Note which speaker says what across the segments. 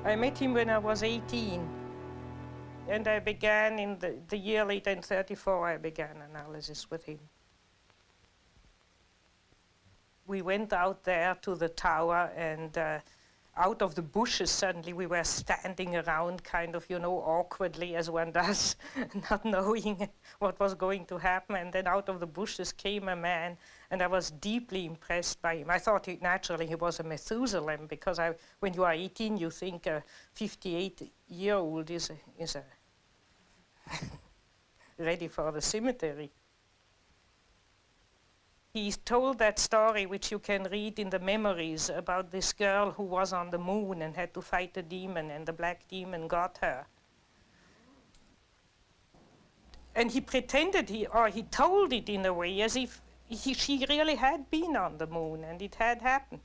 Speaker 1: I met him when I was 18. And I began in the year later, in 34, I began analysis with him. We went out there to the tower, and out of the bushes, suddenly we were standing around kind of, you know, awkwardly, as one does, not knowing what was going to happen. And then out of the bushes came a man, and I was deeply impressed by him. I thought naturally he was a Methuselah, because when you are 18, you think a 58-year-old is ready for the cemetery. He told that story, which you can read in the memories, about this girl who was on the moon and had to fight a demon, and the black demon got her. And he pretended, he told it in a way as if she really had been on the moon and it had happened.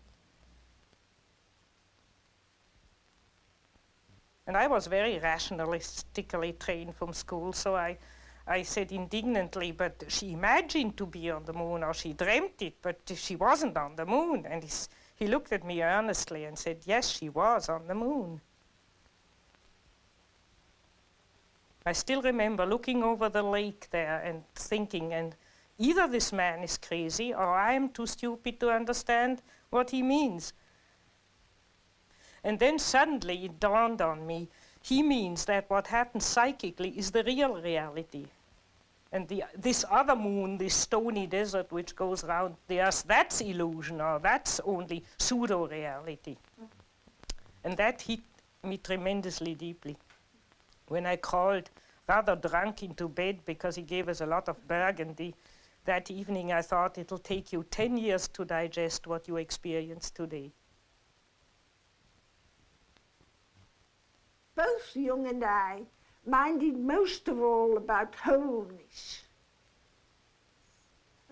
Speaker 1: And I was very rationalistically trained from school, so I said indignantly, but she imagined to be on the moon, or she dreamt it, but she wasn't on the moon. And he looked at me earnestly and said, yes, she was on the moon. I still remember looking over the lake there and thinking, and either this man is crazy or I am too stupid to understand what he means. And then suddenly it dawned on me, he means that what happens psychically is the real reality. And this other moon, this stony desert which goes around the earth, that's illusion, or that's only pseudo-reality. And that hit me tremendously deeply. When I crawled rather drunk into bed because he gave us a lot of Burgundy, that evening I thought it'll take you 10 years to digest what you experience today.
Speaker 2: Both Jung and I minded most of all about wholeness,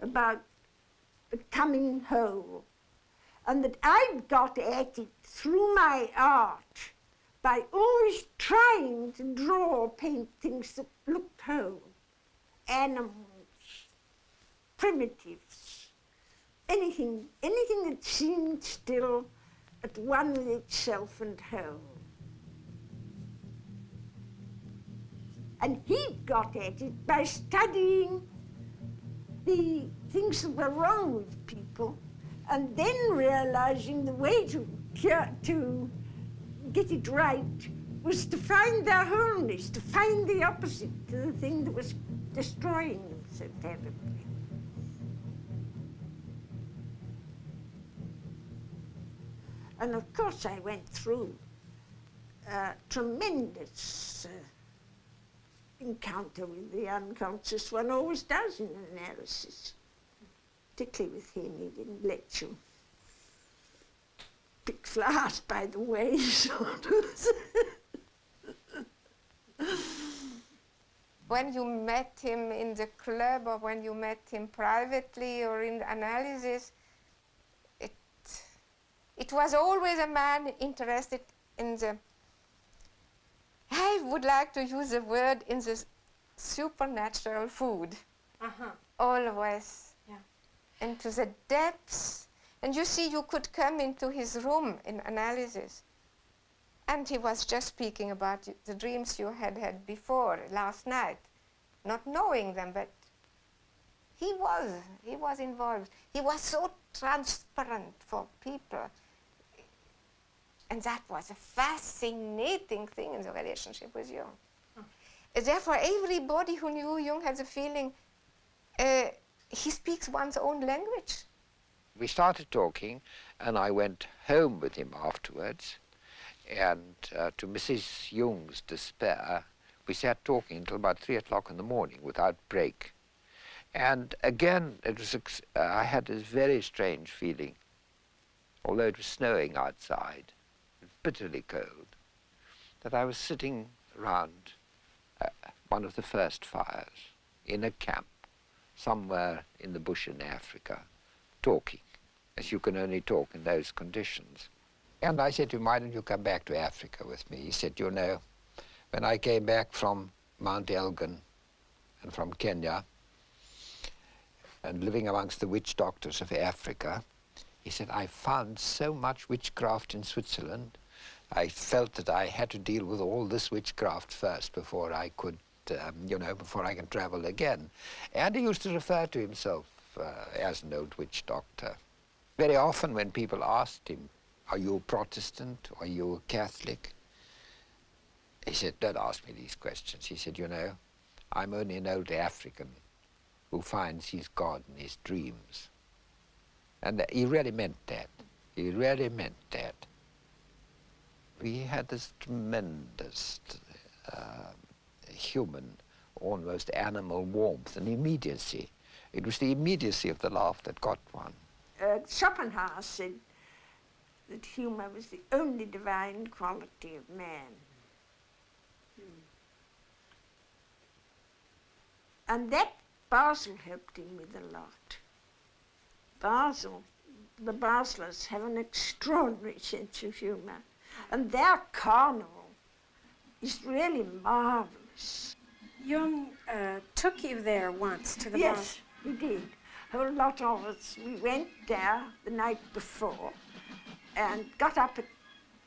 Speaker 2: about becoming whole, and that I'd got at it through my art by always trying to draw or paint things that looked whole, animals, primitives, anything that seemed still at one with itself and whole. And he'd got at it by studying the things that were wrong with people, and then realizing the way to get it right was to find their wholeness, to find the opposite to the thing that was destroying them so terribly. And of course I went through a tremendous encounter with the unconscious. One always does in analysis. Particularly with him, he didn't let you pick flowers by the way, sort of.
Speaker 3: When you met him in the club, or when you met him privately or in the analysis, it was always a man interested in the, I would like to use the word, in the supernatural food. Always. Yeah. And to the depths. And you see, you could come into his room in analysis, and he was just speaking about the dreams you had had before, last night, not knowing them, but he was involved. He was so transparent for people. And that was a fascinating thing in the relationship with Jung. Therefore, everybody who knew Jung had the feeling he speaks one's own language.
Speaker 4: We started talking, and I went home with him afterwards. And to Mrs. Jung's despair, we sat talking until about 3 o'clock in the morning without break. And again, it was I had this very strange feeling, although it was snowing outside, bitterly cold, that I was sitting around one of the first fires in a camp somewhere in the bush in Africa, talking, as you can only talk in those conditions. And I said to him, why don't you come back to Africa with me? He said, you know, when I came back from Mount Elgon and from Kenya and living amongst the witch doctors of Africa, he said, I found so much witchcraft in Switzerland I felt that I had to deal with all this witchcraft first before I could, before I can travel again. And he used to refer to himself as an old witch doctor. Very often when people asked him, are you a Protestant? Are you a Catholic? He said, don't ask me these questions. He said, I'm only an old African who finds his God in his dreams. And he really meant that. He really meant that. We had this tremendous human, almost animal warmth and immediacy. It was the immediacy of the laugh that got one.
Speaker 2: Schopenhauer said that humour was the only divine quality of man. And that Basel helped him with a lot. The Baselers have an extraordinary sense of humour, and their carnival is really marvellous.
Speaker 5: Jung took you there once to the
Speaker 2: Yes, he did. A whole lot of us. We went there the night before and got up at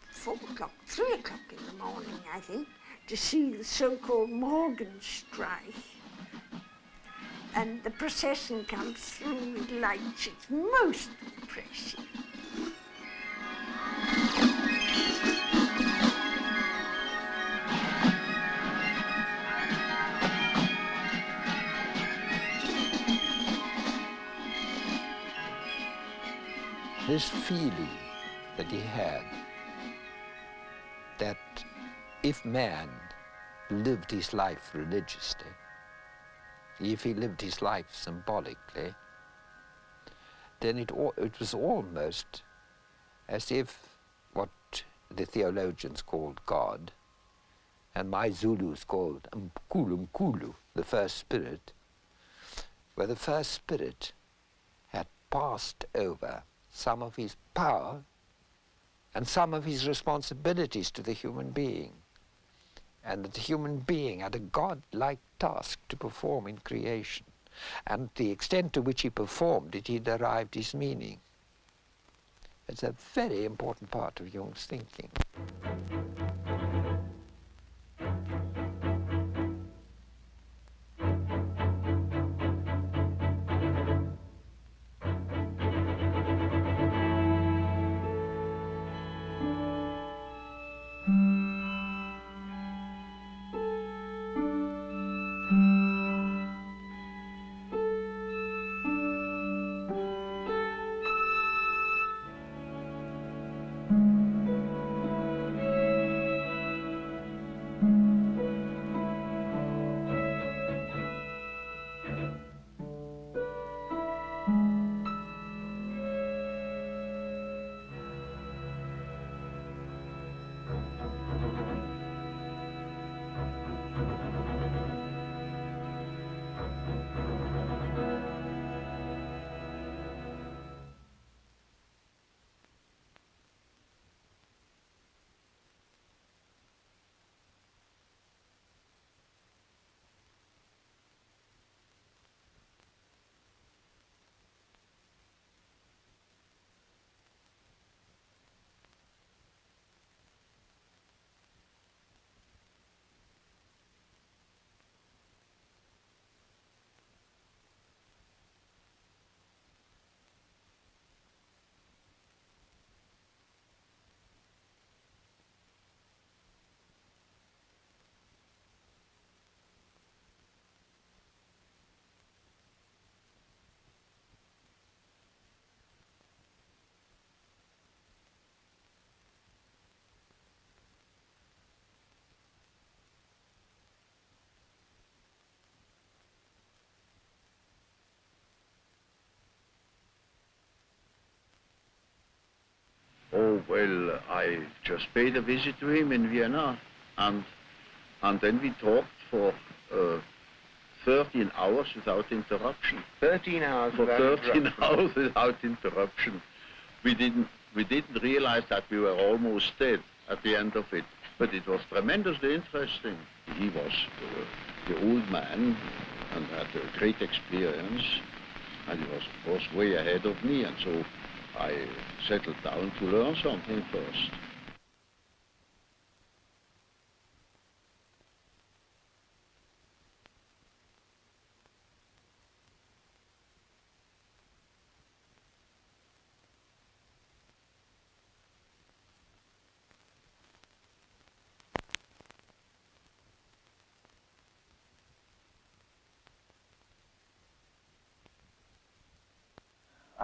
Speaker 2: 4 o'clock, 3 o'clock in the morning, I think, to see the so-called Morgenstreich. And the procession comes through with lights. It's most impressive.
Speaker 4: This feeling that he had that if man lived his life religiously, if he lived his life symbolically, then it was almost as if what the theologians called God, and my Zulus called Mkulu, the first spirit, where the first spirit had passed over some of his power and some of his responsibilities to the human being, and that the human being had a God-like task to perform in creation, and the extent to which he performed it, he derived his meaning. It's a very important part of Jung's thinking.
Speaker 6: Oh, well, I just paid a visit to him in Vienna, and then we talked for 13 hours without interruption.
Speaker 7: 13 hours
Speaker 6: for
Speaker 7: without
Speaker 6: 13
Speaker 7: interruption.
Speaker 6: hours without interruption. We didn't realize that we were almost dead at the end of it, but it was tremendously interesting. He was the old man and had a great experience, and he was, of course, way ahead of me, and so I settled down to learn something first.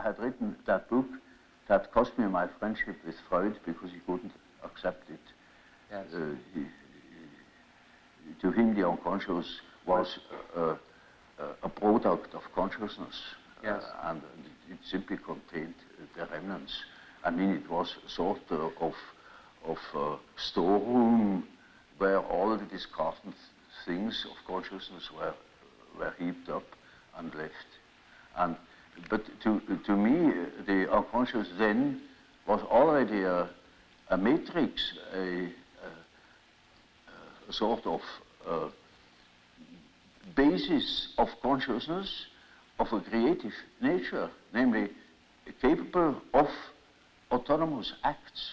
Speaker 6: had written that book that cost me my friendship with Freud because he couldn't accept it.
Speaker 4: Yes.
Speaker 6: To him, the unconscious was a product of consciousness,
Speaker 4: yes.
Speaker 6: And it simply contained the remnants. I mean, it was sort of storeroom where all the discarded things of consciousness were heaped up and left. But to me, the unconscious then was already a matrix, a sort of basis of consciousness of a creative nature, namely capable of autonomous acts,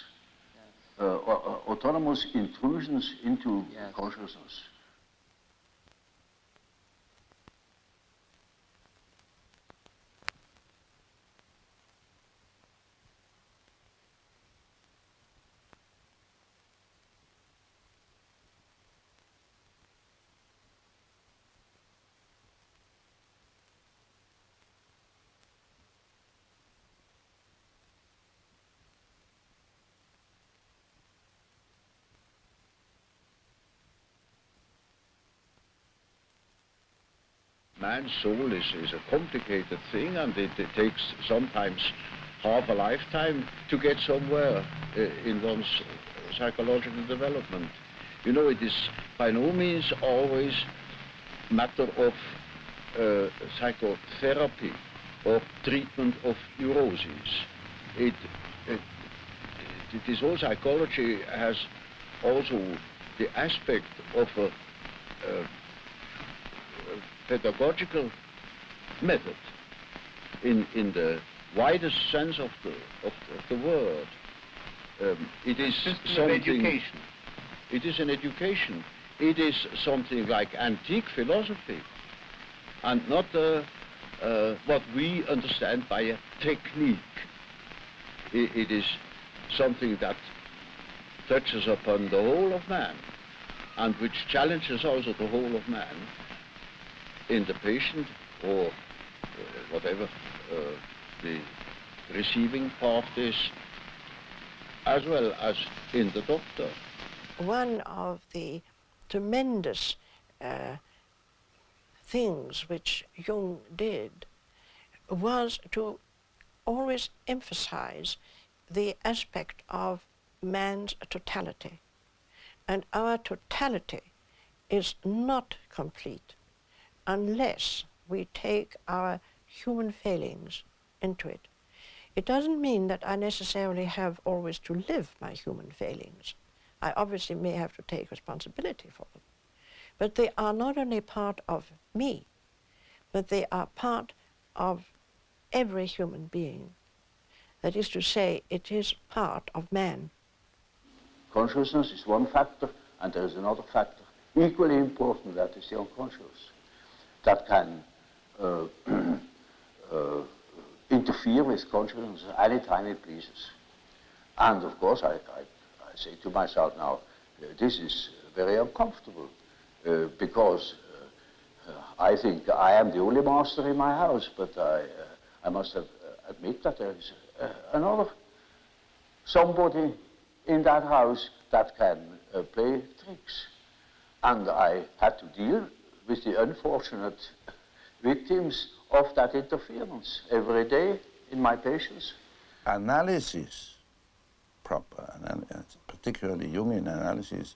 Speaker 6: autonomous intrusions into consciousness. Man's soul is a complicated thing, and it takes sometimes half a lifetime to get somewhere in one's psychological development. You know, it is by no means always a matter of psychotherapy or treatment of neuroses. It is all psychology has also the aspect of a pedagogical method in the widest sense of the word. It is something. Education. It is an education. It is something like antique philosophy, and not what we understand by a technique. It is something that touches upon the whole of man, and which challenges also the whole of man in the patient or whatever the receiving part is, as well as in the doctor.
Speaker 2: One of the tremendous things which Jung did was to always emphasize the aspect of man's totality. And our totality is not complete unless we take our human failings into it. It doesn't mean that I necessarily have always to live my human failings. I obviously may have to take responsibility for them. But they are not only part of me, but they are part of every human being. That is to say, it is part of man.
Speaker 6: Consciousness is one factor, and there is another factor, equally important, that is the unconscious, that can interfere with consciousness any time it pleases. And of course, I say to myself now, this is very uncomfortable, because I think I am the only master in my house, but I must admit that there is another somebody in that house that can play tricks. And I had to deal with the unfortunate victims of that interference every day in my patients.
Speaker 7: Analysis, proper, particularly Jungian analysis,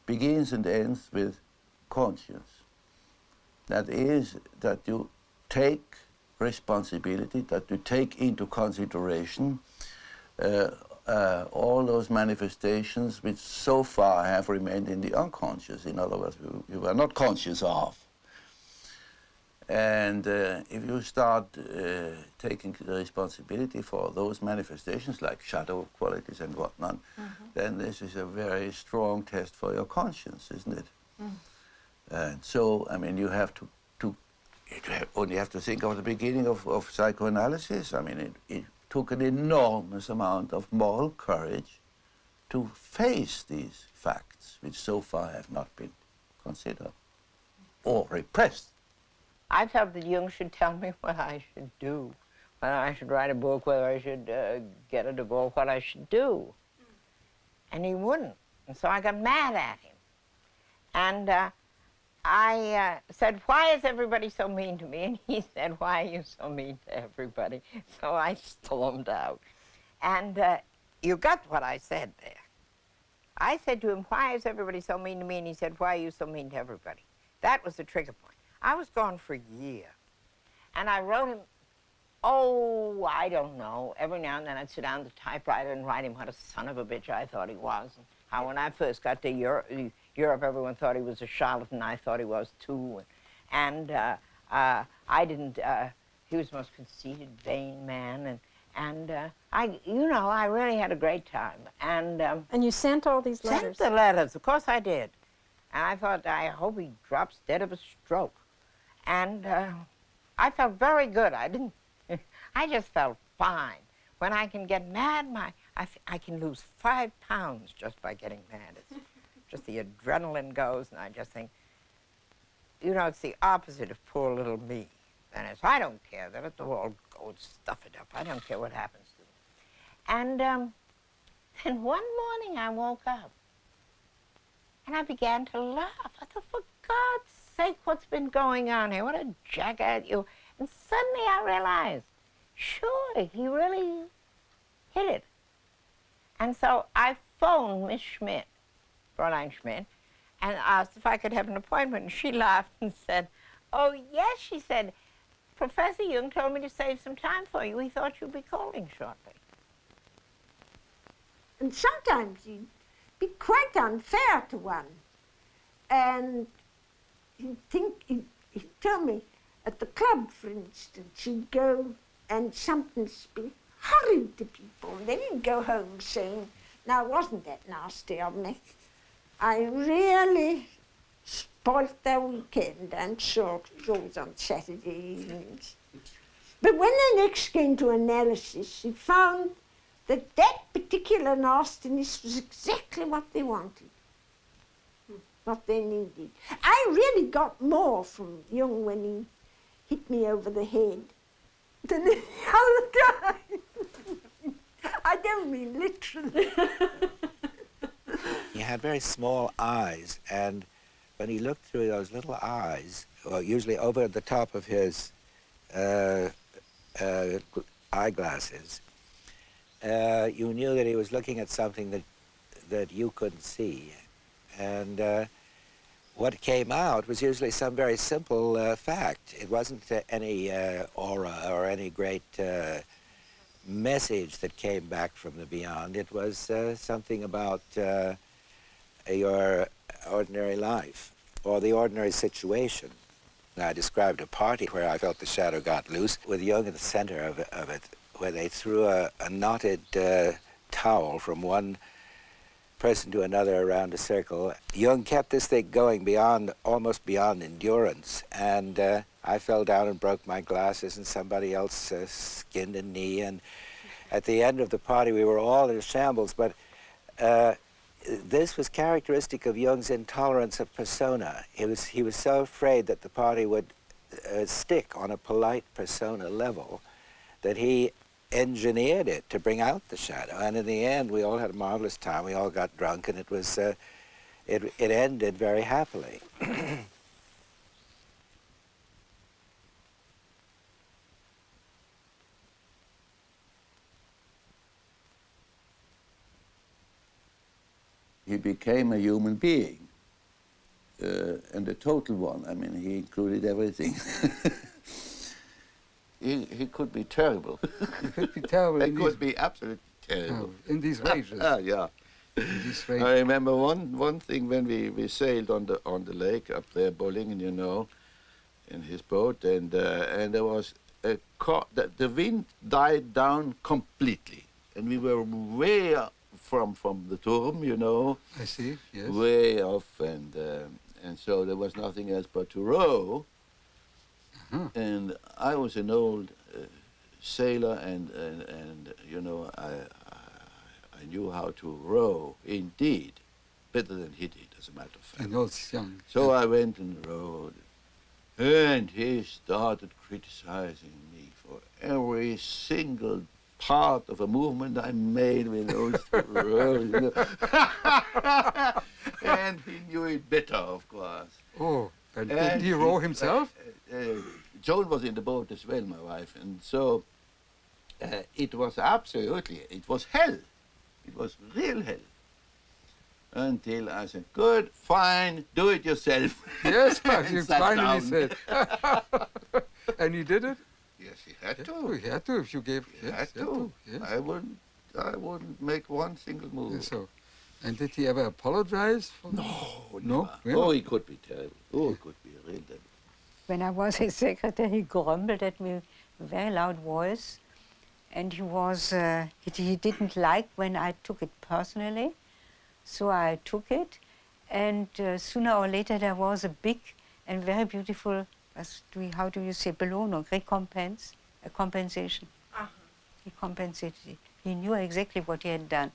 Speaker 7: begins and ends with conscience. That is, that you take responsibility, that you take into consideration all those manifestations which so far have remained in the unconscious. In other words, you were not conscious of. And if you start taking the responsibility for those manifestations, like shadow qualities and whatnot, then this is a very strong test for your conscience, isn't it? And so, I mean, you have to only have to think of the beginning of psychoanalysis. I mean, it took an enormous amount of moral courage to face these facts, which so far have not been considered or repressed.
Speaker 8: I felt that Jung should tell me what I should do, whether I should write a book, whether I should get a divorce, what I should do. And he wouldn't. And so I got mad at him. And I said, why is everybody so mean to me? And he said, why are you so mean to everybody? So I stormed out. And you got what I said there. I said to him, why is everybody so mean to me? And he said, why are you so mean to everybody? That was the trigger point. I was gone for a year. And I wrote him, oh, I don't know. Every now and then I'd sit down at the typewriter and write him what a son of a bitch I thought he was. And how when I first got to Europe, everyone thought he was a charlatan. I thought he was too. And I didn't, he was the most conceited, vain man. And I really had a great time. And
Speaker 5: you sent all these letters?
Speaker 8: Sent the letters, of course I did. And I thought, I hope he drops dead of a stroke. And I felt very good. I just felt fine. When I can get mad, I can lose 5 pounds just by getting mad. It's just the adrenaline goes, and I just think, it's the opposite of poor little me. And I don't care. Let it all go and stuff it up. I don't care what happens to me. And then one morning I woke up, and I began to laugh. I thought, for God's sake, what's been going on here? What a jackass you. And suddenly I realized, sure, he really hit it. And so I phoned Miss Schmidt, Fräulein Schmidt, and asked if I could have an appointment. And she laughed and said, oh, yes, she said, Professor Jung told me to save some time for you. He thought you'd be calling shortly.
Speaker 2: And sometimes he'd be quite unfair to one. And he'd tell me, at the club, for instance, he'd go and something be horrid to people. And then he'd go home saying, now, wasn't that nasty of me? I really spoilt their weekend and saw shows on Saturday evenings. But when they next came to analysis, he found that that particular nastiness was exactly what they wanted, what they needed. I really got more from Jung when he hit me over the head than any other time. I don't mean literally.
Speaker 9: He had very small eyes, and when he looked through those little eyes, well, usually over the top of his eyeglasses, you knew that he was looking at something that you couldn't see. And what came out was usually some very simple fact. It wasn't any aura or any great message that came back from the beyond. It was something about your ordinary life or the ordinary situation. I described a party where I felt the shadow got loose with Jung at the center of it, where they threw a knotted towel from one person to another around a circle. Jung kept this thing going almost beyond endurance, and I fell down and broke my glasses, and somebody else skinned a knee, and at the end of the party we were all in shambles, but this was characteristic of Jung's intolerance of persona. He was so afraid that the party would stick on a polite persona level that he engineered it to bring out the shadow. And in the end, we all had a marvelous time. We all got drunk, and it was it ended very happily.
Speaker 7: He became a human being, and a total one. I mean, he included everything. He could be terrible.
Speaker 10: He could be terrible.
Speaker 7: He could be absolutely terrible.
Speaker 10: Oh, in these ranges.
Speaker 7: Yeah.
Speaker 10: In these ranges.
Speaker 7: I remember one thing when we sailed on the lake up there, Bollingen, you know, in his boat, and there was the wind died down completely, and we were way up from the Turm, you know.
Speaker 10: I see. Yes.
Speaker 7: Way off, and so there was nothing else but to row. Uh-huh. And I was an old sailor, and you know, I knew how to row, indeed, better than he did, as a matter of fact.
Speaker 10: And also young.
Speaker 7: So I went and rowed, And he started criticizing me for every single part of a movement I made with those rows, you know. And he knew it better, of course.
Speaker 10: Oh, and did he row himself?
Speaker 7: Joan was in the boat as well, my wife, and so it was absolutely, it was hell. It was real hell. Until I said, good, fine, do it yourself.
Speaker 10: Yes, you
Speaker 7: Sat
Speaker 10: finally
Speaker 7: down.
Speaker 10: said. And he did it?
Speaker 7: Yes, he had
Speaker 10: Yes,
Speaker 7: to.
Speaker 10: he had to if you gave.
Speaker 7: He
Speaker 10: Yes,
Speaker 7: had
Speaker 10: he had
Speaker 7: to.
Speaker 10: Yes.
Speaker 7: I wouldn't make one single move.
Speaker 10: So, and did he ever apologize? For
Speaker 7: No,
Speaker 10: no.
Speaker 7: never. Oh, he could be terrible. Oh, he could be a real devil.
Speaker 11: When I was his secretary, he grumbled at me with a very loud voice. And he was, he didn't like when I took it personally. So I took it. And sooner or later, there was a big and very beautiful, how do you say, Belohnung, recompense, a compensation. He compensated it. He knew exactly what he had done.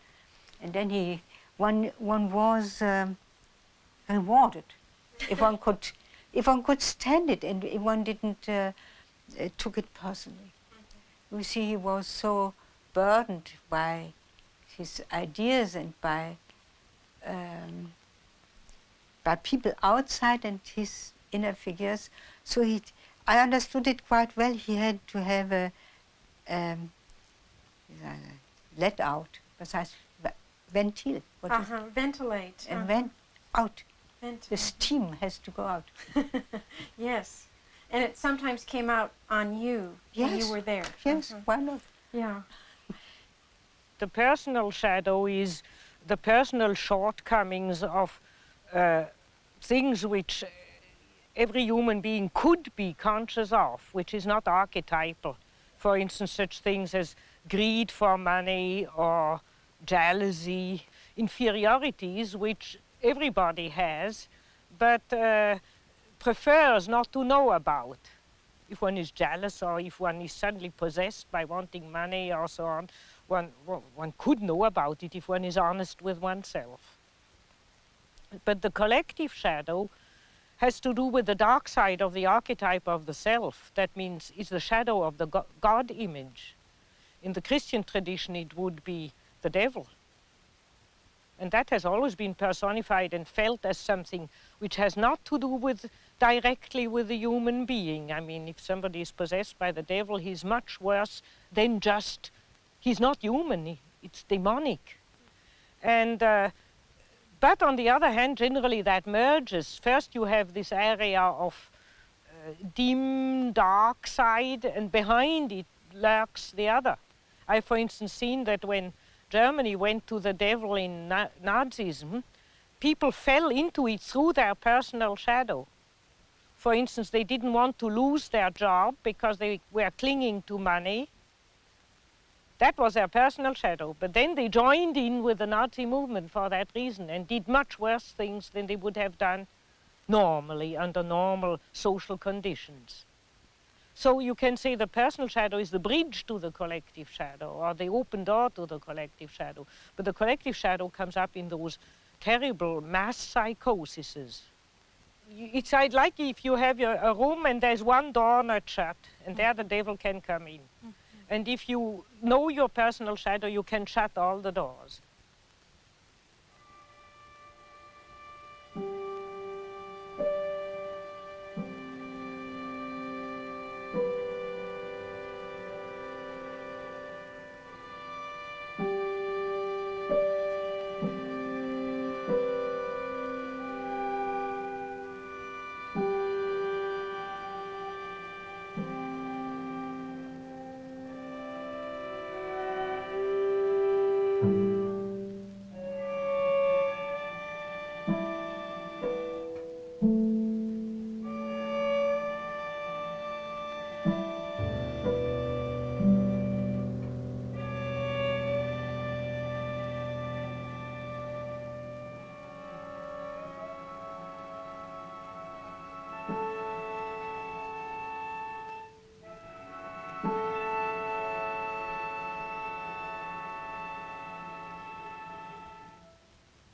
Speaker 11: And then one was rewarded if one could stand it and if one didn't took it personally. You see, he was so burdened by his ideas and by people outside and his inner figures. So I understood it quite well. He had to have a let out, besides ventil.
Speaker 5: Ventilate.
Speaker 11: And then out.
Speaker 5: Ventilate.
Speaker 11: The steam has to go out.
Speaker 5: Yes. And it sometimes came out on you when you were there.
Speaker 11: Yes, why not?
Speaker 5: Yeah.
Speaker 1: The personal shadow is the personal shortcomings of things which every human being could be conscious of, which is not archetypal. For instance, such things as greed for money or jealousy, inferiorities which everybody has, but prefers not to know about. If one is jealous or if one is suddenly possessed by wanting money or so on, one could know about it if one is honest with oneself. But the collective shadow has to do with the dark side of the archetype of the self. That means it's the shadow of the God image. In the Christian tradition, it would be the devil. And that has always been personified and felt as something which has not to do directly with the human being. I mean, if somebody is possessed by the devil, he's much worse than just, he's not human, it's demonic. And, but on the other hand, generally that merges. First you have this area of dim, dark side, and behind it lurks the other. I've, for instance, seen that when Germany went to the devil in Nazism, people fell into it through their personal shadow. For instance, they didn't want to lose their job because they were clinging to money. That was their personal shadow. But then they joined in with the Nazi movement for that reason and did much worse things than they would have done normally under normal social conditions. So you can say the personal shadow is the bridge to the collective shadow, or the open door to the collective shadow. But the collective shadow comes up in those terrible mass psychoses. It's like if you have a room and there's one door not shut, and there the devil can come in. And if you know your personal shadow, you can shut all the doors.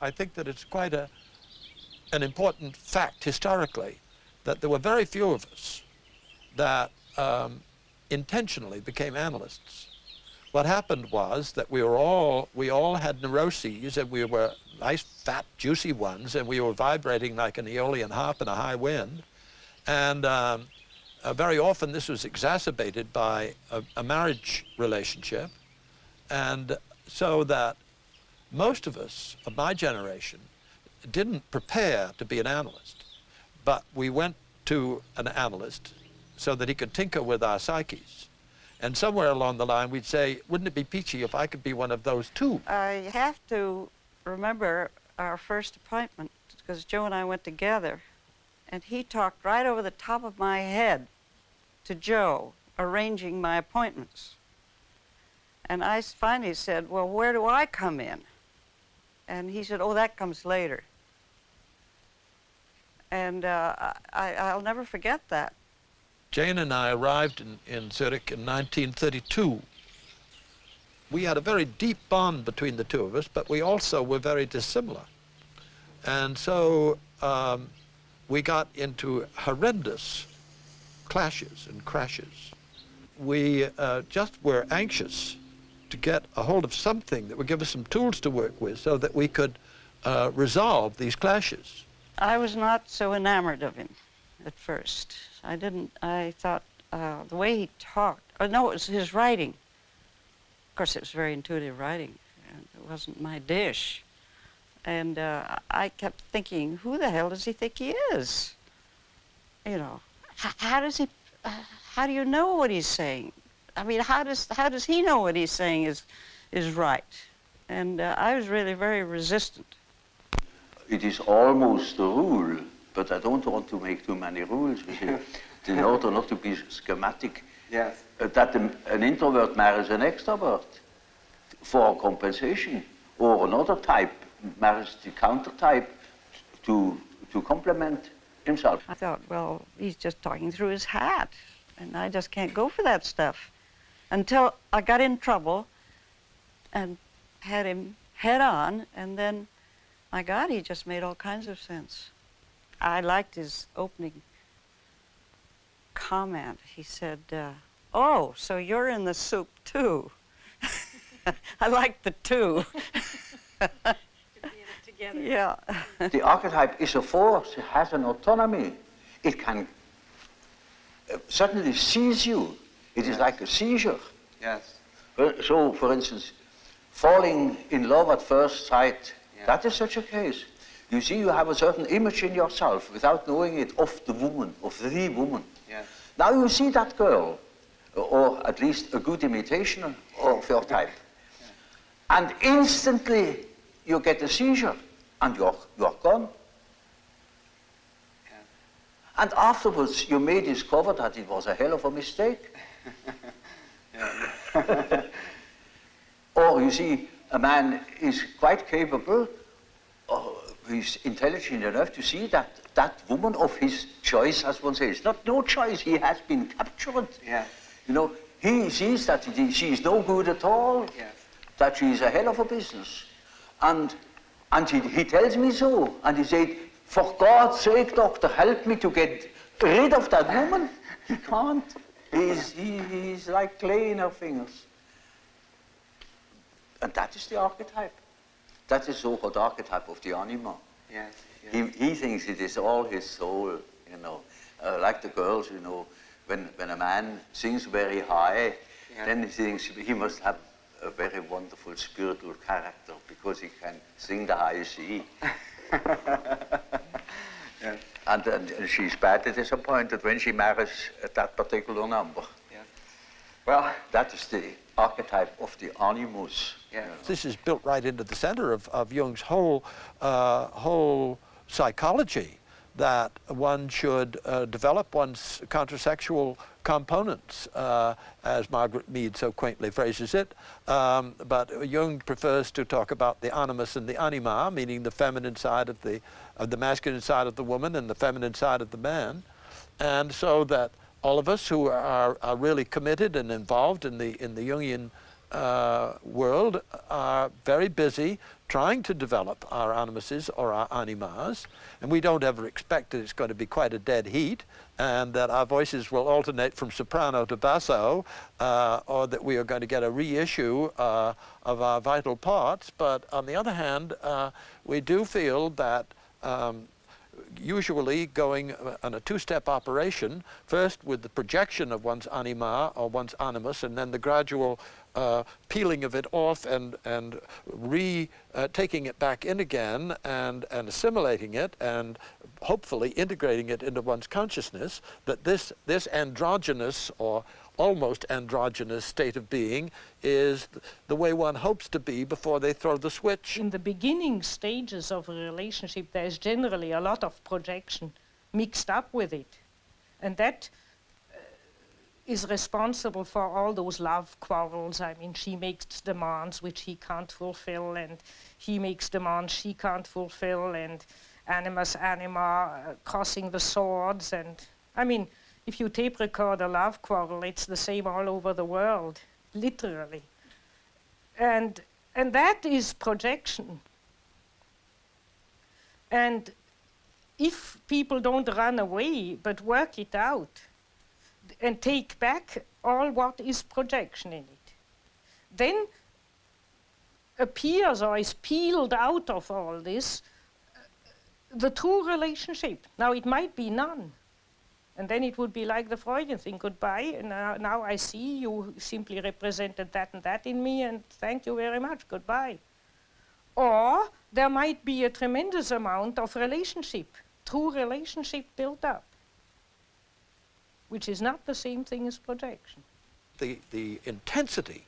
Speaker 12: I think that it's quite an important fact historically that there were very few of us that intentionally became analysts. What happened was that we all had neuroses, and we were nice, fat, juicy ones, and we were vibrating like an aeolian harp in a high wind. And very often this was exacerbated by a marriage relationship. And so that most of us of my generation didn't prepare to be an analyst, but we went to an analyst so that he could tinker with our psyches. And somewhere along the line we'd say, wouldn't it be peachy if I could be one of those too?
Speaker 11: I have to remember our first appointment, because Joe and I went together, and he talked right over the top of my head to Joe, arranging my appointments. And I finally said, well, where do I come in? And he said, oh, that comes later. And I'll never forget that.
Speaker 12: Jane and I arrived in Zurich in 1932. We had a very deep bond between the two of us, but we also were very dissimilar. And so we got into horrendous clashes and crashes. We just were anxious to get a hold of something that would give us some tools to work with so that we could resolve these clashes.
Speaker 11: I was not so enamored of him at first. I thought the way he talked, no, it was his writing. Of course, it was very intuitive writing, and it wasn't my dish. And I kept thinking, who the hell does he think he is? You know, how do you know what he's saying? I mean, how does he know what he's saying is right? And I was really very resistant.
Speaker 6: It is almost a rule, but I don't want to make too many rules. In order not to be schematic,
Speaker 9: Yes.
Speaker 6: That an introvert marries an extrovert for compensation, or another type marries the counter type to complement himself.
Speaker 11: I thought, well, he's just talking through his hat, and I just can't go for that stuff. Until I got in trouble and had him head on, and then, my God, he just made all kinds of sense. I liked his opening comment. He said, oh, so you're in the soup too. I like the two.
Speaker 5: To be in it together.
Speaker 11: Yeah.
Speaker 6: The archetype is a force, it has an autonomy. It can suddenly seize you. It is like a seizure.
Speaker 9: Yes.
Speaker 6: So, for instance, falling in love at first sight, that is such a case. You see, you have a certain image in yourself without knowing it of the woman, of the woman.
Speaker 9: Yes.
Speaker 6: Now you see that girl, or at least a good imitation of your type, and instantly you get a seizure, and you're gone. And afterwards, you may discover that it was a hell of a mistake. Or you see, a man is quite capable, he's intelligent enough to see that that woman of his choice, as one says, not no choice, he has been captured.
Speaker 9: Yeah.
Speaker 6: You know, he sees that she is no good at all,
Speaker 9: Yes.
Speaker 6: that she is a hell of a business. And he tells me so, and he said, for God's sake, doctor, help me to get rid of that woman. He can't. He's like clay in her fingers. And that is the archetype. That is so-called archetype of the anima.
Speaker 9: Yes. Yes.
Speaker 6: He thinks it is all his soul, you know. Like the girls, you know, when a man sings very high, then he thinks he must have a very wonderful spiritual character because he can sing the high C.
Speaker 9: Yes.
Speaker 6: And she's badly disappointed when she marries that particular number.
Speaker 9: Yes.
Speaker 6: Well, that is the archetype of the animus.
Speaker 9: Yeah.
Speaker 12: This is built right into the center of Jung's whole psychology, that one should develop one's countersexual components, as Margaret Mead so quaintly phrases it. But Jung prefers to talk about the animus and the anima, meaning the feminine side of the masculine side of the woman and the feminine side of the man. And so that all of us who are really committed and involved in the Jungian world are very busy trying to develop our animuses or our animas, and we don't ever expect that it's going to be quite a dead heat and that our voices will alternate from soprano to basso, or that we are going to get a reissue of our vital parts. But on the other hand, we do feel that usually going on a two-step operation, first with the projection of one's anima or one's animus, and then the gradual peeling of it off and taking it back in again and assimilating it and hopefully integrating it into one's consciousness, that this androgynous or almost androgynous state of being is the way one hopes to be before they throw the switch.
Speaker 1: In the beginning stages of a relationship, there is generally a lot of projection mixed up with it. And that is responsible for all those love quarrels. I mean, she makes demands which he can't fulfill, and he makes demands she can't fulfill, and animus, anima, crossing the swords. And I mean, if you tape record a love quarrel, it's the same all over the world, literally. And that is projection. And if people don't run away, but work it out, and take back all what is projection in it, then appears or is peeled out of all this the true relationship. Now it might be none, and then it would be like the Freudian thing, goodbye, and now I see you simply represented that and that in me, and thank you very much, goodbye. Or there might be a tremendous amount of relationship, true relationship built up, which is not the same thing as projection.
Speaker 12: The intensity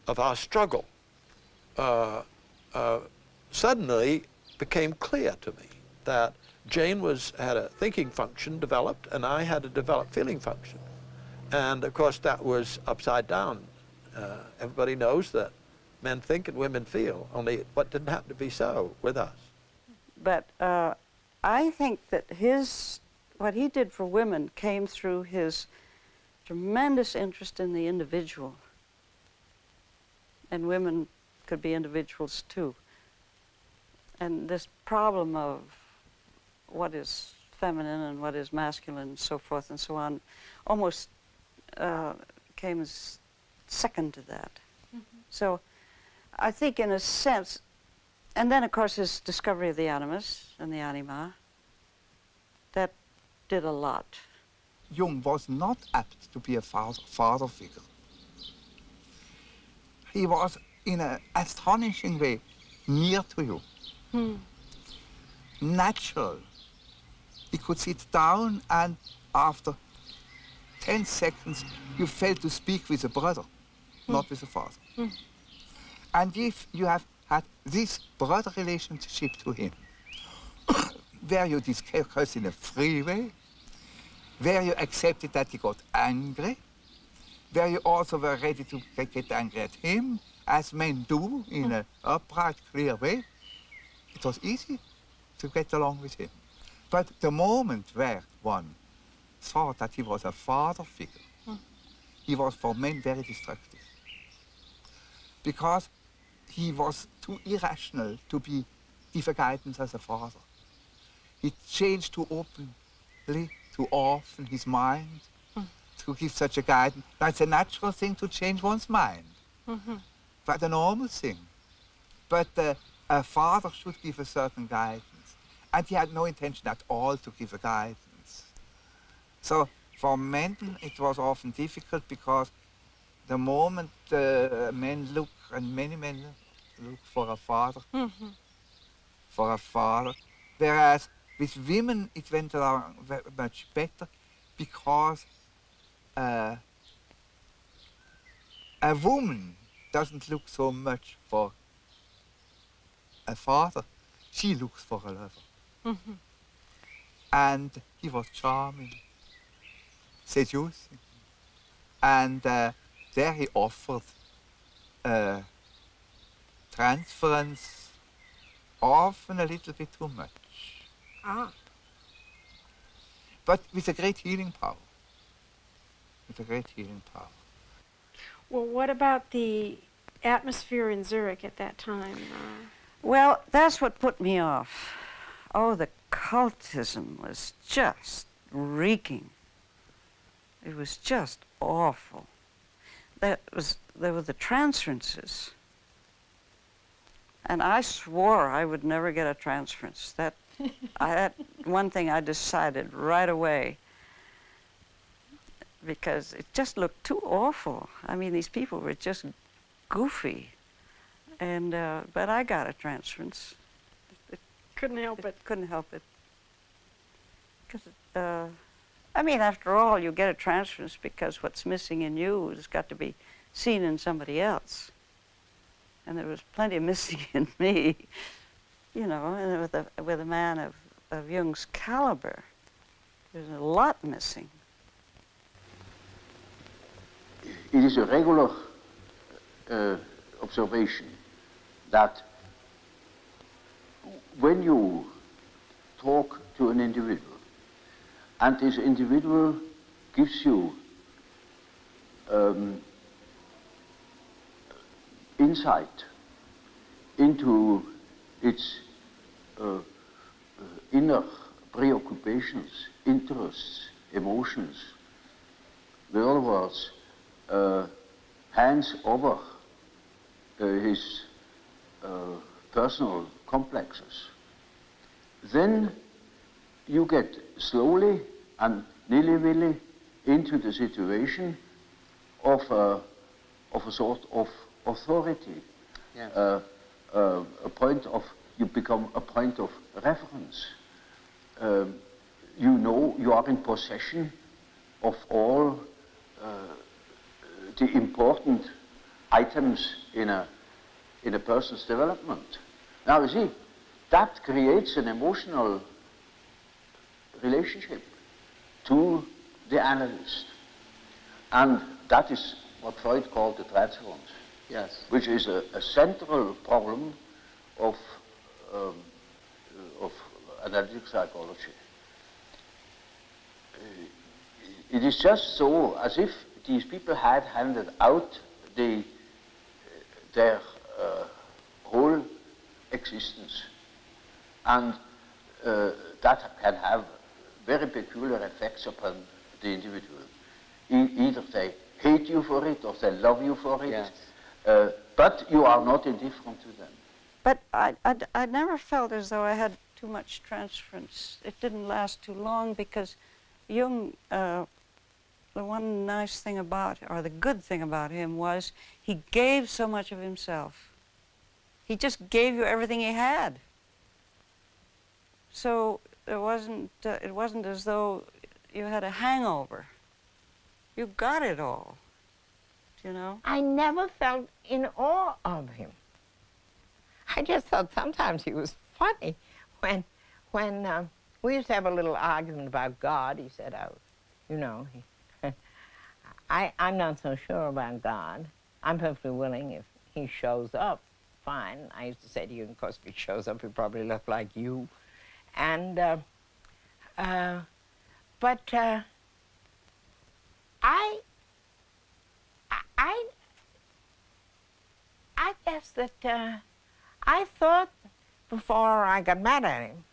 Speaker 12: of our struggle suddenly became clear to me that Jane had a thinking function developed, and I had a developed feeling function. And of course that was upside down. Everybody knows that men think and women feel, only what didn't happen to be so with us.
Speaker 13: But I think that what he did for women came through his tremendous interest in the individual. And women could be individuals too. And this problem of what is feminine and what is masculine and so forth and so on almost came as second to that. Mm-hmm. So I think in a sense, and then of course his discovery of the animus and the anima, that did a lot.
Speaker 14: Jung was not apt to be a father figure. He was, in an astonishing way, near to you. Natural. He could sit down and after 10 seconds you felt to speak with a brother, not with a father. And if you have had this brother relationship to him, where you discussed in a free way, where you accepted that he got angry, where you also were ready to get angry at him, as men do, in an upright, clear way, it was easy to get along with him. But the moment where one thought that he was a father figure, he was for men very destructive. Because he was too irrational to give a guidance as a father. He changed too openly, too often his mind to give such a guidance. Now, it's a natural thing to change one's mind, but a normal thing. But a father should give a certain guidance, and he had no intention at all to give a guidance. So for men, it was often difficult because the moment men look, and many men look for a father, whereas with women it went along much better because a woman doesn't look so much for a father, she looks for a lover. And he was charming, seducing, and there he offered transference, often a little bit too much. But with a great healing power. With a great healing power.
Speaker 5: Well, what about the atmosphere in Zurich at that time?
Speaker 13: Well, that's what put me off. Oh, the cultism was just reeking. It was just awful. There were the transferences. And I swore I would never get a transference. That one thing I decided right away, because it just looked too awful. I mean, these people were just goofy. And, but I got a transference.
Speaker 5: Couldn't help it.
Speaker 13: Couldn't help it. Because, I mean, after all, you get a transference because what's missing in you has got to be seen in somebody else. And there was plenty missing in me, you know, and with a man of Jung's caliber, there's a lot missing.
Speaker 6: It is a regular observation that when you talk to an individual, and this individual gives you insight into its inner preoccupations, interests, emotions, in other words, hands over his personal complexes, then you get slowly and nilly-willy into the situation of a sort of authority. Yes. A point of, you become a point of reference. You know you are in possession of all the important items in a person's development. Now you see, that creates an emotional relationship to the analyst. And that is what Freud called the transference. Yes. Which is a central problem of analytic psychology. It is just so as if these people had handed out their whole existence, and that can have very peculiar effects upon the individual. Either they hate you for it or they love you for it. Yes. But you are not indifferent to them.
Speaker 13: But I never felt as though I had too much transference. It didn't last too long because Jung, the one nice thing about, or the good thing about him was he gave so much of himself. He just gave you everything he had. So it wasn't as though you had a hangover. You got it all. You know?
Speaker 8: I never felt in awe of him. I just thought sometimes he was funny. When we used to have a little argument about God, he said, oh, you know, I'm not so sure about God. I'm perfectly willing if he shows up, fine. I used to say to you, of course, if he shows up, he'll probably look like you. And, I guess that I thought before I got mad at him,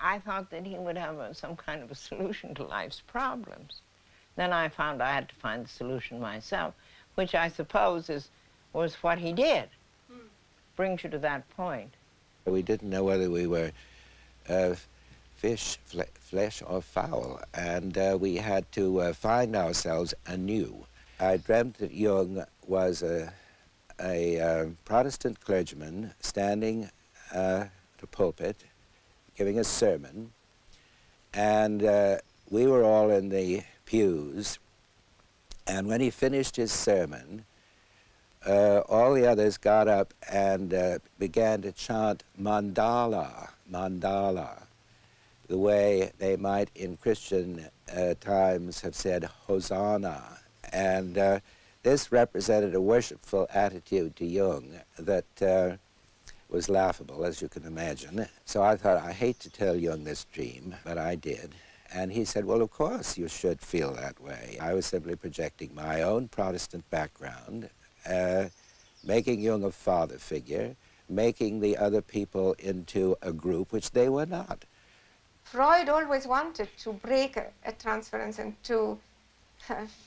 Speaker 8: I thought that he would have some kind of a solution to life's problems. Then I found I had to find the solution myself, which I suppose was what he did. Brings you to that point.
Speaker 9: We didn't know whether we were fish, flesh or fowl, and we had to find ourselves anew. I dreamt that Jung was a Protestant clergyman standing at a pulpit giving a sermon, and we were all in the pews, and when he finished his sermon, all the others got up and began to chant mandala, mandala, the way they might in Christian times have said Hosanna. And this represented a worshipful attitude to Jung that was laughable, as you can imagine. So I thought, I hate to tell Jung this dream, but I did. And he said, well, of course you should feel that way. I was simply projecting my own Protestant background, making Jung a father figure, making the other people into a group which they were not.
Speaker 3: Freud always wanted to break a transference and to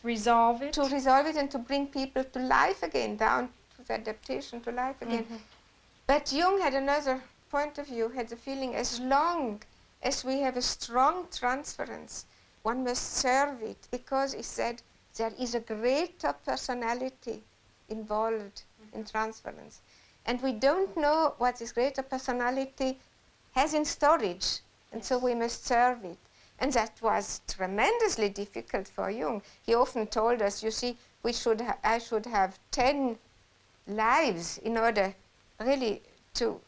Speaker 5: resolve it.
Speaker 3: To resolve it and to bring people to life again, down to the adaptation to life again. But Jung had another point of view, had the feeling as long as we have a strong transference, one must serve it, because he said there is a greater personality involved in transference. And we don't know what this greater personality has in storage, and so we must serve it. And that was tremendously difficult for Jung. He often told us, you see, I should have 10 lives in order really to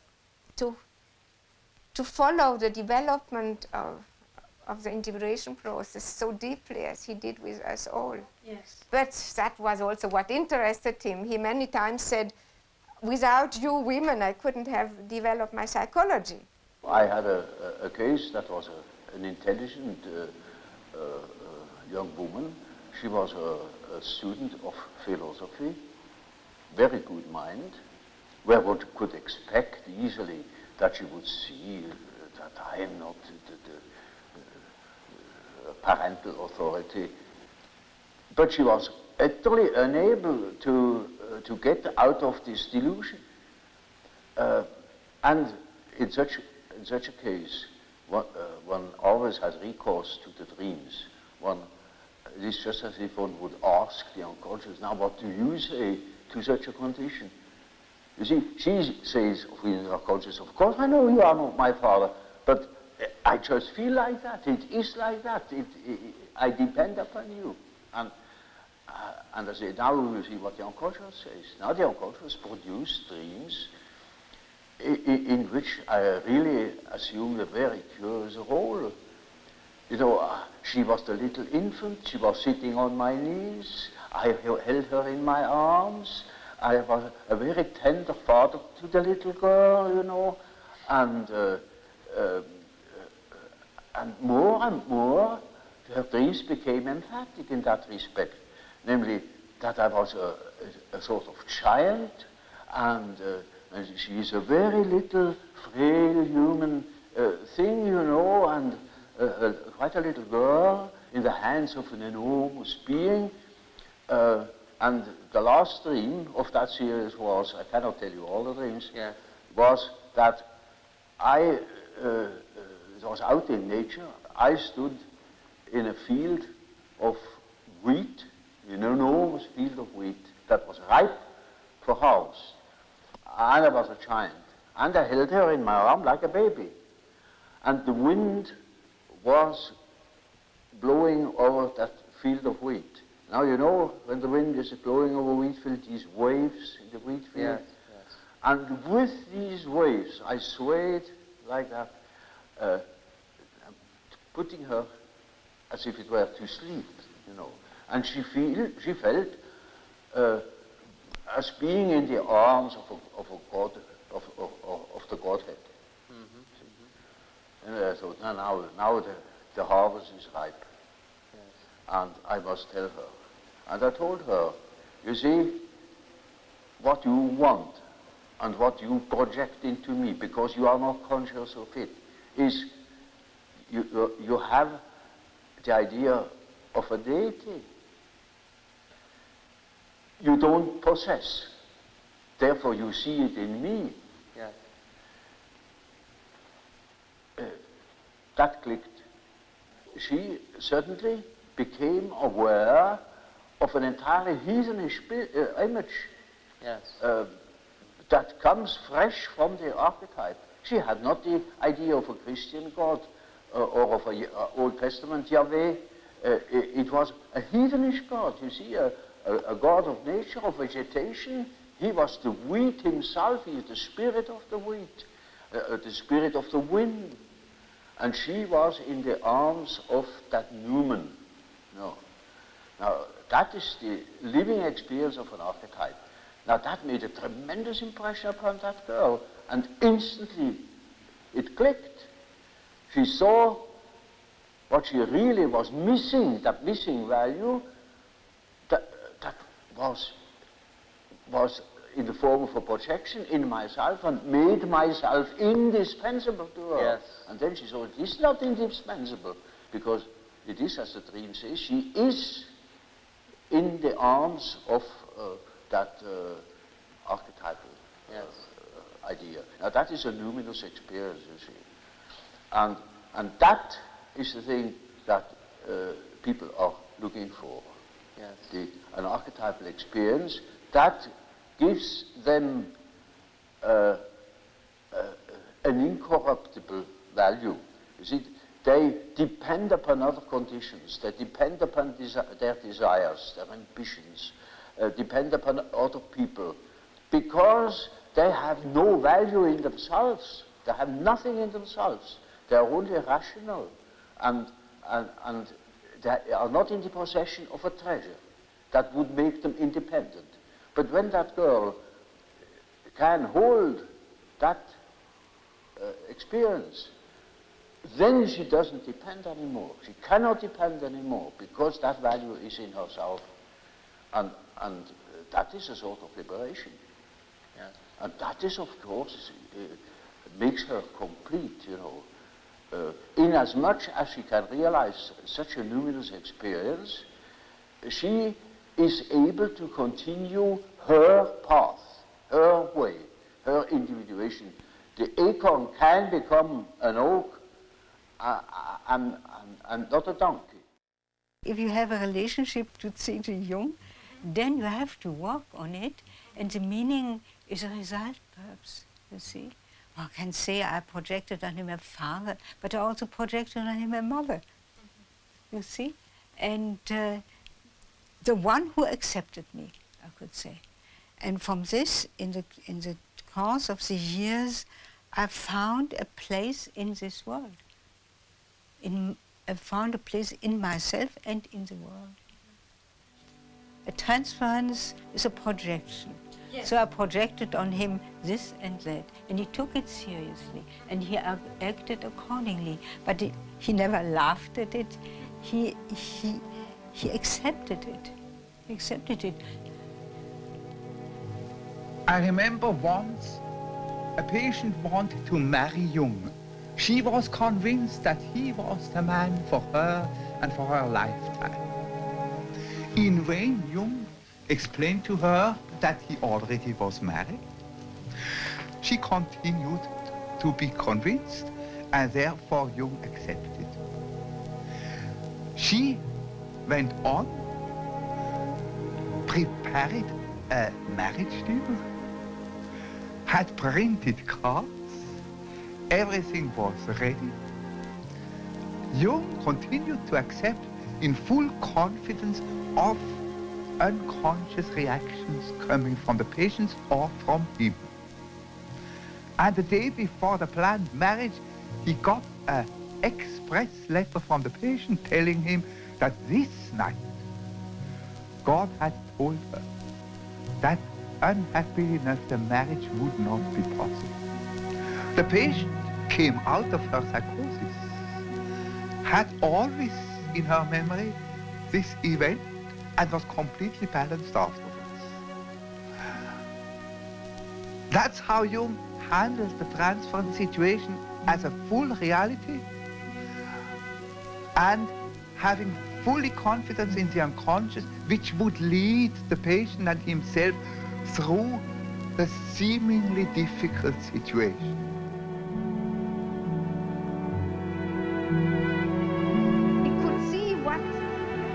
Speaker 3: follow the development of the integration process so deeply as he did with us all.
Speaker 5: Yes.
Speaker 3: But that was also what interested him. He many times said, without you women, I couldn't have developed my psychology.
Speaker 6: I had a case that was an intelligent young woman. She was a student of philosophy, very good mind, where one could expect easily that she would see that I am not the parental authority. But she was utterly unable to get out of this delusion. And in such a case, one always has recourse to the dreams. It is just as if one would ask the unconscious, now what do you say to such a condition? You see, she says within the unconscious, of course I know you are not my father, but I just feel like that, it is like that, I depend upon you. And I say, now we will see what the unconscious says. Now the unconscious produces dreams in which I really assumed a very curious role. You know, she was the little infant, she was sitting on my knees, I held her in my arms, I was a very tender father to the little girl, you know, and more and more her dreams became emphatic in that respect, namely that I was a sort of child, and she is a very little, frail human thing, you know, and quite a little girl in the hands of an enormous being. And the last dream of that series was, I cannot tell you all the dreams, was that I was out in nature. I stood in a field of wheat, an enormous field of wheat that was ripe for harvest. And I was a child. And I held her in my arm like a baby. And the wind was blowing over that field of wheat. Now, you know, when the wind is blowing over wheat field, these waves in the wheat field. Yes, yes. And with these waves, I swayed like that, putting her as if it were to sleep, you know. And she felt as being in the arms of a god, of the Godhead. And I thought, now the harvest is ripe. Yes. And I must tell her. And I told her, you see, what you want and what you project into me, because you are not conscious of it, is you have the idea of a deity. You don't possess. Therefore, you see it in me. Yes. That clicked. She suddenly became aware of an entirely heathenish image. Yes. That comes fresh from the archetype. She had not the idea of a Christian God or of an Old Testament Yahweh. It was a heathenish God, you see, a God of nature, of vegetation. He was the wheat himself. He is the spirit of the wheat, the spirit of the wind. And she was in the arms of that Newman. No. Now, that is the living experience of an archetype. Now, that made a tremendous impression upon that girl, and instantly it clicked. She saw what she really was missing, that missing value, that was in the form of a projection in myself and made myself indispensable to her.
Speaker 15: Yes.
Speaker 6: And then she saw it is not indispensable, because it is, as the dream says, she is in the arms of that archetypal idea. Now that is a luminous experience, you see. And that is the thing that people are looking for.
Speaker 15: Yes.
Speaker 6: An archetypal experience that gives them an incorruptible value. You see, they depend upon other conditions. They depend upon their desires, their ambitions, depend upon other people, because they have no value in themselves. They have nothing in themselves. They are only rational, and they are not in the possession of a treasure that would make them independent. But when that girl can hold that experience, then she doesn't depend anymore. She cannot depend anymore, because that value is in herself. And that is a sort of liberation. Yeah? And that is, of course, makes her complete, you know. Inasmuch as she can realize such a luminous experience, she is able to continue her path, her way, her individuation. The acorn can become an oak and not a donkey.
Speaker 11: If you have a relationship to C.G. Jung, then you have to work on it, and the meaning is a result, perhaps, you see. One can say I projected on him a father, but I also projected on him a mother, you see. And the one who accepted me, I could say. And from this, in the course of the years, I found a place in this world. I found a place in myself and in the world. A transference is a projection. Yes. So I projected on him this and that, and he took it seriously, and he acted accordingly. But he never laughed at it. He accepted it. He accepted it.
Speaker 14: I remember once a patient wanted to marry Jung. She was convinced that he was the man for her and for her lifetime. In vain, Jung explained to her that he already was married. She continued to be convinced, and therefore Jung accepted. She went on, prepared a marriage deal, had printed cards, everything was ready. Jung continued to accept in full confidence of unconscious reactions coming from the patients or from him. And the day before the planned marriage, he got an express letter from the patient telling him that this night God had told her that unhappily enough the marriage would not be possible. The patient came out of her psychosis, had always in her memory this event, and was completely balanced afterwards. That's how Jung handles the transference situation as a full reality, and having fully confidence in the unconscious, which would lead the patient and himself through the seemingly difficult situation.
Speaker 3: He could see what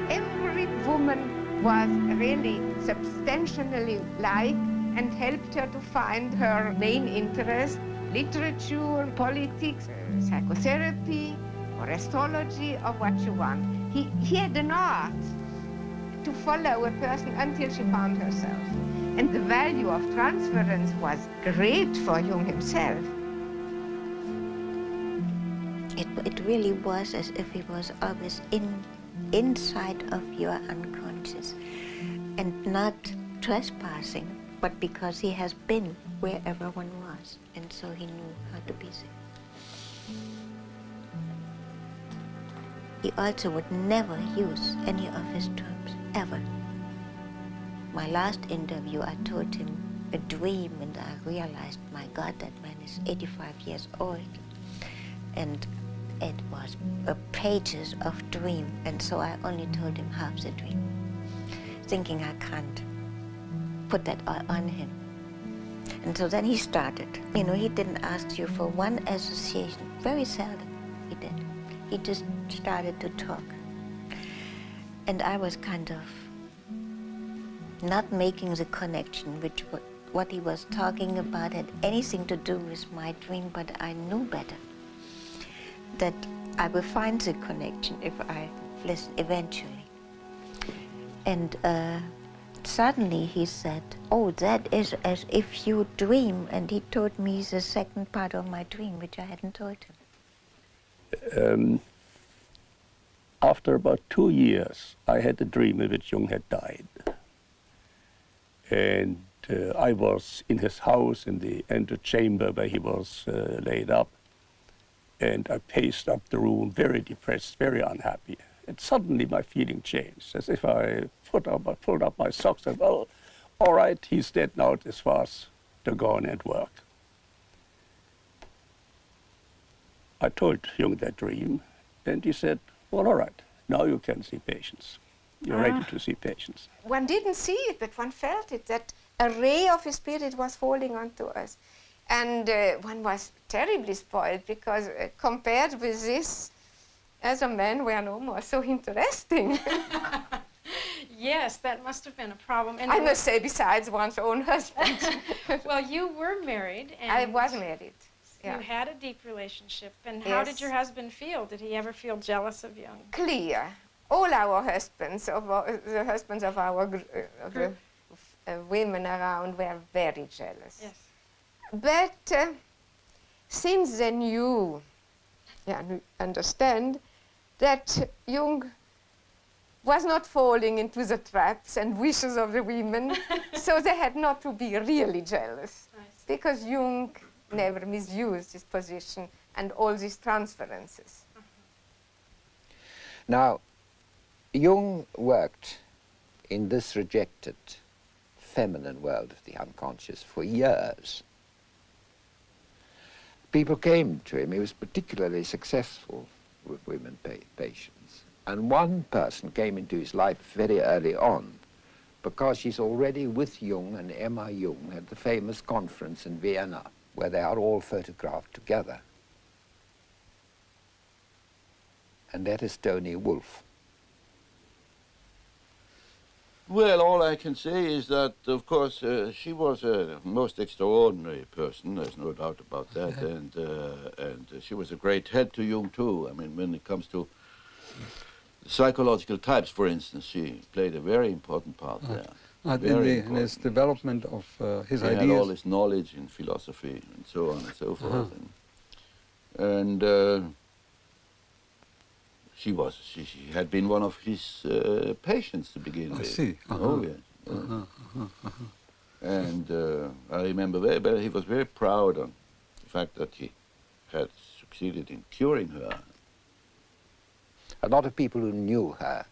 Speaker 3: every woman was really substantially like, and helped her to find her main interest: literature, politics, psychotherapy, or astrology, or what you want. He had an art to follow a person until she found herself. And the value of transference was great for Jung himself.
Speaker 16: It really was as if he was always inside of your unconscious, and not trespassing, but because he has been where everyone was, and so he knew how to be there. He also would never use any of his terms, ever. My last interview, I told him a dream, and I realized, my God, that man is 85 years old. And it was pages of dream, and so I only told him half the dream, thinking I can't put that all on him. And so then he started. You know, he didn't ask you for one association, very seldom he did. He just started to talk. And I was kind of not making the connection, which what he was talking about had anything to do with my dream, but I knew better that I will find the connection if I listen eventually. And suddenly he said, oh, that is as if you dream, and he told me the second part of my dream, which I hadn't told him.
Speaker 15: After about 2 years, I had a dream in which Jung had died. And I was in his house in the antechamber where he was laid up. And I paced up the room, very depressed, very unhappy. And suddenly my feeling changed, as if I pulled up my socks and, well, all right, he's dead now as far as to go on and work. I told Jung that dream, and he said, well, all right, now you can see patients. You're ready to see patients.
Speaker 3: One didn't see it, but one felt it, that a ray of his spirit was falling onto us. And one was terribly spoiled, because compared with this, as a man, we are no more so interesting.
Speaker 5: Yes, that must have been a problem. And
Speaker 3: I must say, besides one's own husband.
Speaker 5: Well, you were married. And
Speaker 3: I was married. Yeah.
Speaker 5: You had a deep relationship. And how did your husband feel? Did he ever feel jealous of Jung?
Speaker 3: Clear. All our husbands, the husbands of our women around, were very jealous.
Speaker 5: Yes.
Speaker 3: But since they knew, understand, that Jung was not falling into the traps and wishes of the women, so they had not to be really jealous, because Jung never misused his position and all these transferences.
Speaker 4: Now, Jung worked in this rejected feminine world of the unconscious for years. People came to him. He was particularly successful with women patients. And one person came into his life very early on, because she's already with Jung and Emma Jung at the famous conference in Vienna, where they are all photographed together. And that is Toni Wolff.
Speaker 7: Well, all I can say is that, of course, she was a most extraordinary person, there's no doubt about that, and she was a great head to Jung, too. I mean, when it comes to psychological types, for instance, she played a very important part there.
Speaker 10: In his development of his ideas.
Speaker 7: He had all his knowledge in philosophy and so on and so forth. And she had been one of his patients to begin with.
Speaker 10: I see.
Speaker 7: Oh, yes. And I remember he was very proud of the fact that he had succeeded in curing her.
Speaker 4: A lot of people who knew her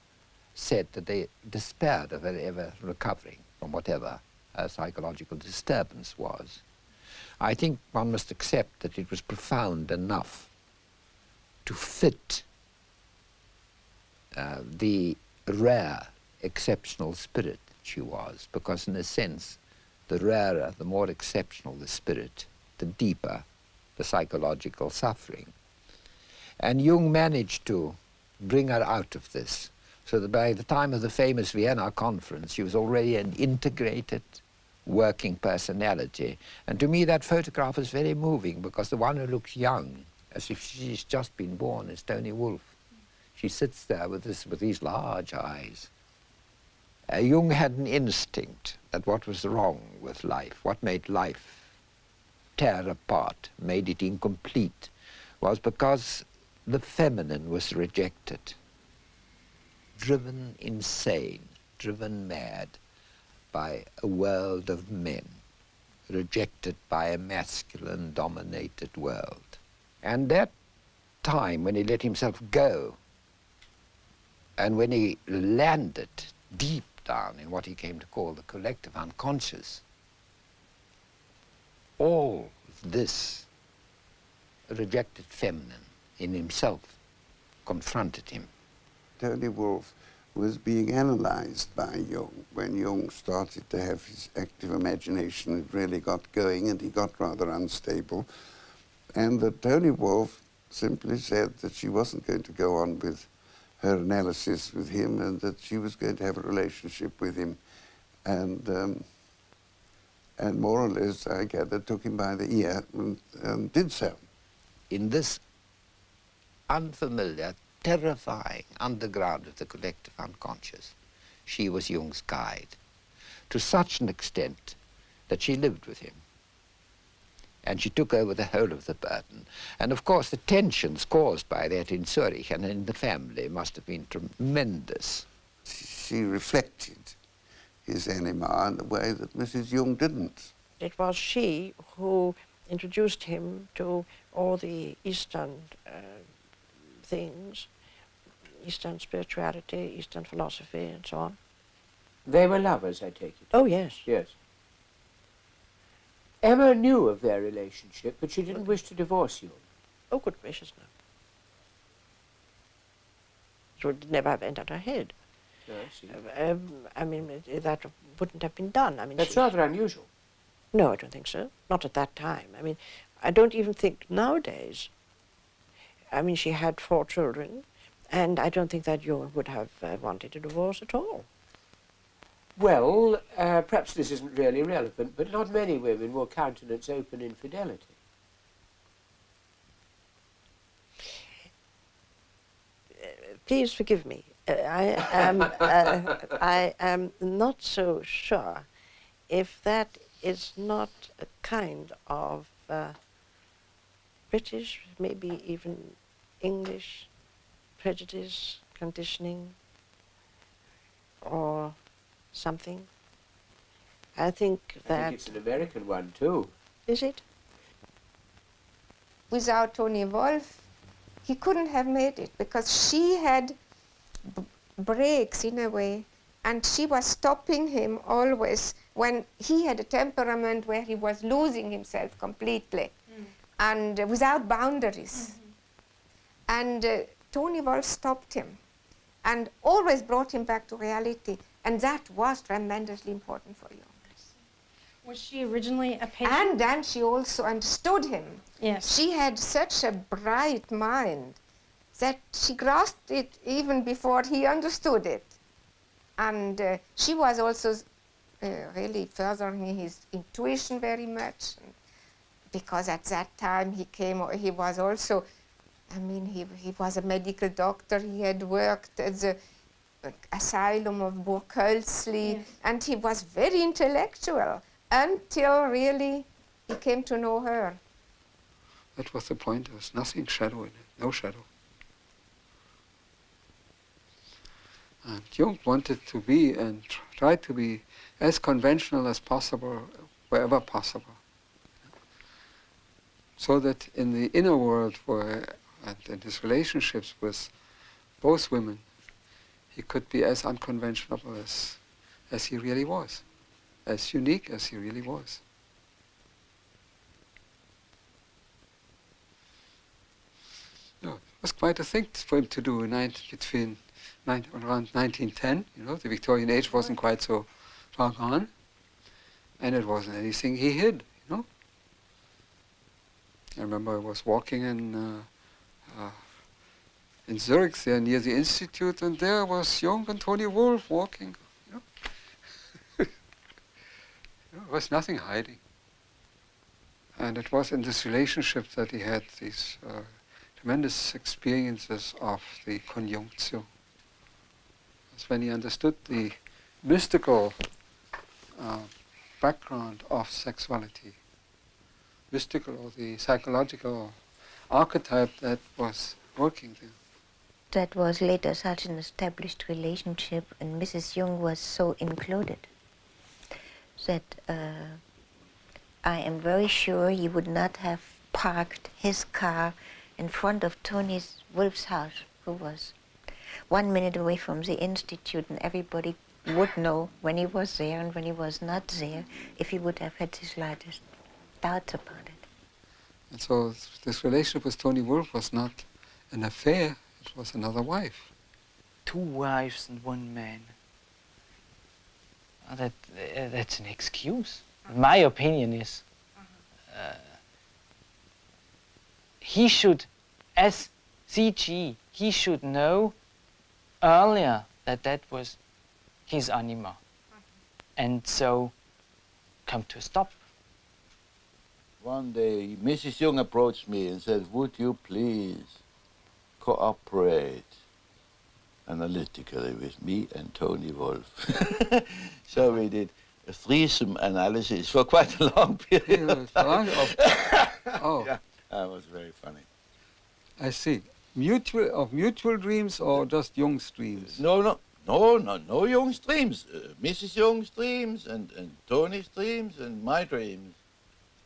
Speaker 4: said that they despaired of her ever recovering from whatever her psychological disturbance was. I think one must accept that it was profound enough to fit the rare, exceptional spirit she was, because in a sense, the rarer, the more exceptional the spirit, the deeper the psychological suffering. And Jung managed to bring her out of this, so that by the time of the famous Vienna conference, she was already an integrated, working personality. And to me, that photograph is very moving, because the one who looks young, as if she's just been born, is Toni Wolff. She sits there with these large eyes. Jung had an instinct that what was wrong with life, what made life tear apart, made it incomplete, was because the feminine was rejected, driven insane, driven mad by a world of men, rejected by a masculine-dominated world. And that time when he let himself go, and when he landed deep down in what he came to call the collective unconscious, all this rejected feminine in himself confronted him.
Speaker 17: Toni Wolff was being analyzed by Jung. When Jung started to have his active imagination, it really got going and he got rather unstable. And that Toni Wolff simply said that she wasn't going to go on with her analysis with him and that she was going to have a relationship with him. And more or less, I gather, took him by the ear and did so.
Speaker 4: In this unfamiliar, terrifying underground of the collective unconscious, she was Jung's guide, to such an extent that she lived with him. And she took over the whole of the burden. And of course, the tensions caused by that in Zurich and in the family must have been tremendous.
Speaker 17: She reflected his anima in a way that Mrs. Jung didn't.
Speaker 18: It was she who introduced him to all the Eastern things, Eastern spirituality, Eastern philosophy, and so on.
Speaker 19: They were lovers, I take it?
Speaker 18: Oh, yes.
Speaker 19: Yes. Emma knew of their relationship, but she didn't wish to divorce you.
Speaker 18: Oh, good gracious, no. It would never have entered her head.
Speaker 19: No, I see.
Speaker 18: I mean, that wouldn't have been done. I mean,
Speaker 19: that's rather unusual.
Speaker 18: No, I don't think so. Not at that time. I mean, I don't even think nowadays. I mean, she had 4 children, and I don't think that Jung would have wanted a divorce at all.
Speaker 19: Well, perhaps this isn't really relevant, but not many women will countenance open infidelity.
Speaker 18: Please forgive me. I am not so sure if that is not a kind of British, maybe even English prejudice, conditioning, or something. I think that...
Speaker 19: I think it's an American one, too.
Speaker 18: Is it?
Speaker 3: Without Toni Wolff, he couldn't have made it, because she had breaks in a way, and she was stopping him always when he had a temperament where he was losing himself completely and without boundaries. And Toni Wolff stopped him and always brought him back to reality, and that was tremendously important for Jung.
Speaker 5: Was she originally a patient?
Speaker 3: And then she also understood him.
Speaker 5: Yes.
Speaker 3: She had such a bright mind that she grasped it even before he understood it. And she was also really furthering his intuition very much, because at that time he was also, I mean, he was a medical doctor. He had worked at the asylum of Burghölzli, yes. And he was very intellectual until really he came to know her.
Speaker 10: That was the point. There was nothing shadow in it, no shadow. And Jung wanted to be and tried to be as conventional as possible, wherever possible. So that in the inner world, and in his relationships with both women, he could be as unconventional as he really was, as unique as he really was. No, it was quite a thing for him to do around 1910. You know, the Victorian age wasn't quite so far gone, and it wasn't anything he hid. You know, I remember I was walking in Zurich, there near the institute, and there was Jung and Toni Wolff walking. You know? There was nothing hiding. And it was in this relationship that he had these tremendous experiences of the conjunctio. That's when he understood the mystical background of sexuality, mystical or the psychological archetype that was working there.
Speaker 16: That was later such an established relationship, and Mrs. Jung was so included that I am very sure he would not have parked his car in front of Toni Wolff's house, who was 1 minute away from the institute, and everybody would know when he was there and when he was not there, if he would have had the slightest doubt about it.
Speaker 10: And so this relationship with Toni Wolff was not an affair, it was another wife.
Speaker 20: 2 wives and 1 man. Oh, that's an excuse. My opinion is he should, as CG, he should know earlier that that was his anima. And so come to a stop.
Speaker 17: One day, Mrs. Jung approached me and said, would you please cooperate analytically with me and Toni Wolff? So we did a threesome analysis for quite a long period.
Speaker 10: Oh.
Speaker 17: Yeah, that was very funny.
Speaker 10: I see. Mutual dreams or just Jung's dreams?
Speaker 17: No Jung's dreams. Mrs. Jung's dreams and Toni's dreams and my dreams.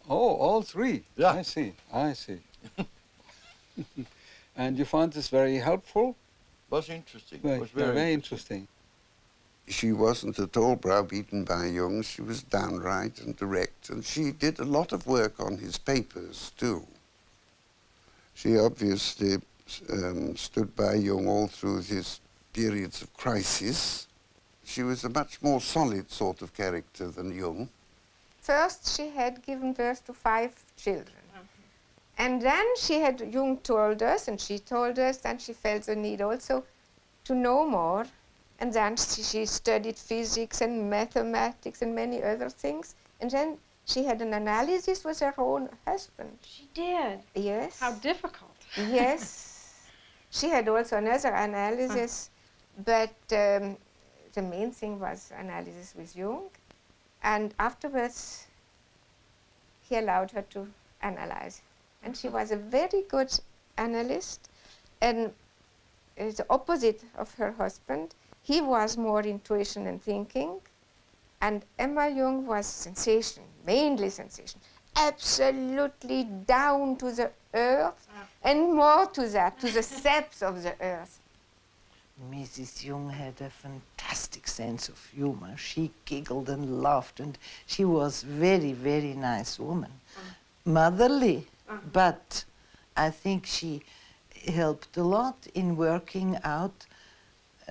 Speaker 10: Oh, all 3?
Speaker 17: Yeah.
Speaker 10: I see. And you found this very helpful?
Speaker 17: Was interesting.
Speaker 10: Very,
Speaker 17: was
Speaker 10: very interesting.
Speaker 17: She wasn't at all browbeaten by Jung. She was downright and direct, and she did a lot of work on his papers, too. She obviously stood by Jung all through his periods of crisis. She was a much more solid sort of character than Jung.
Speaker 3: First, she had given birth to 5 children. And then Jung told us, and she told us, and she felt the need also to know more. And then she studied physics and mathematics and many other things. And then she had an analysis with her own husband.
Speaker 5: She did?
Speaker 3: Yes.
Speaker 5: How difficult.
Speaker 3: Yes. She had also another analysis, but the main thing was analysis with Jung. And afterwards, he allowed her to analyze. And she was a very good analyst, and the opposite of her husband. He was more intuition and thinking, and Emma Jung was sensation, mainly sensation, absolutely down to the earth, and more to that, to the depths of the earth.
Speaker 21: Mrs. Jung had a fantastic sense of humor. She giggled and laughed, and she was very, very nice woman. Motherly, but I think she helped a lot in working out,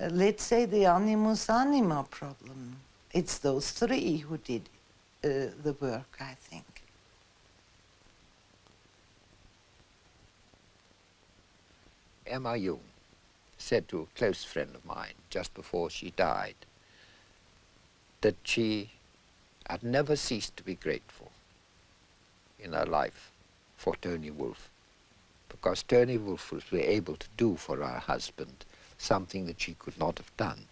Speaker 21: let's say, the animus anima problem. It's those 3 who did the work, I think.
Speaker 4: Emma Jung said to a close friend of mine just before she died that she had never ceased to be grateful in her life for Toni Wolff, because Toni Wolff was able to do for her husband something that she could not have done.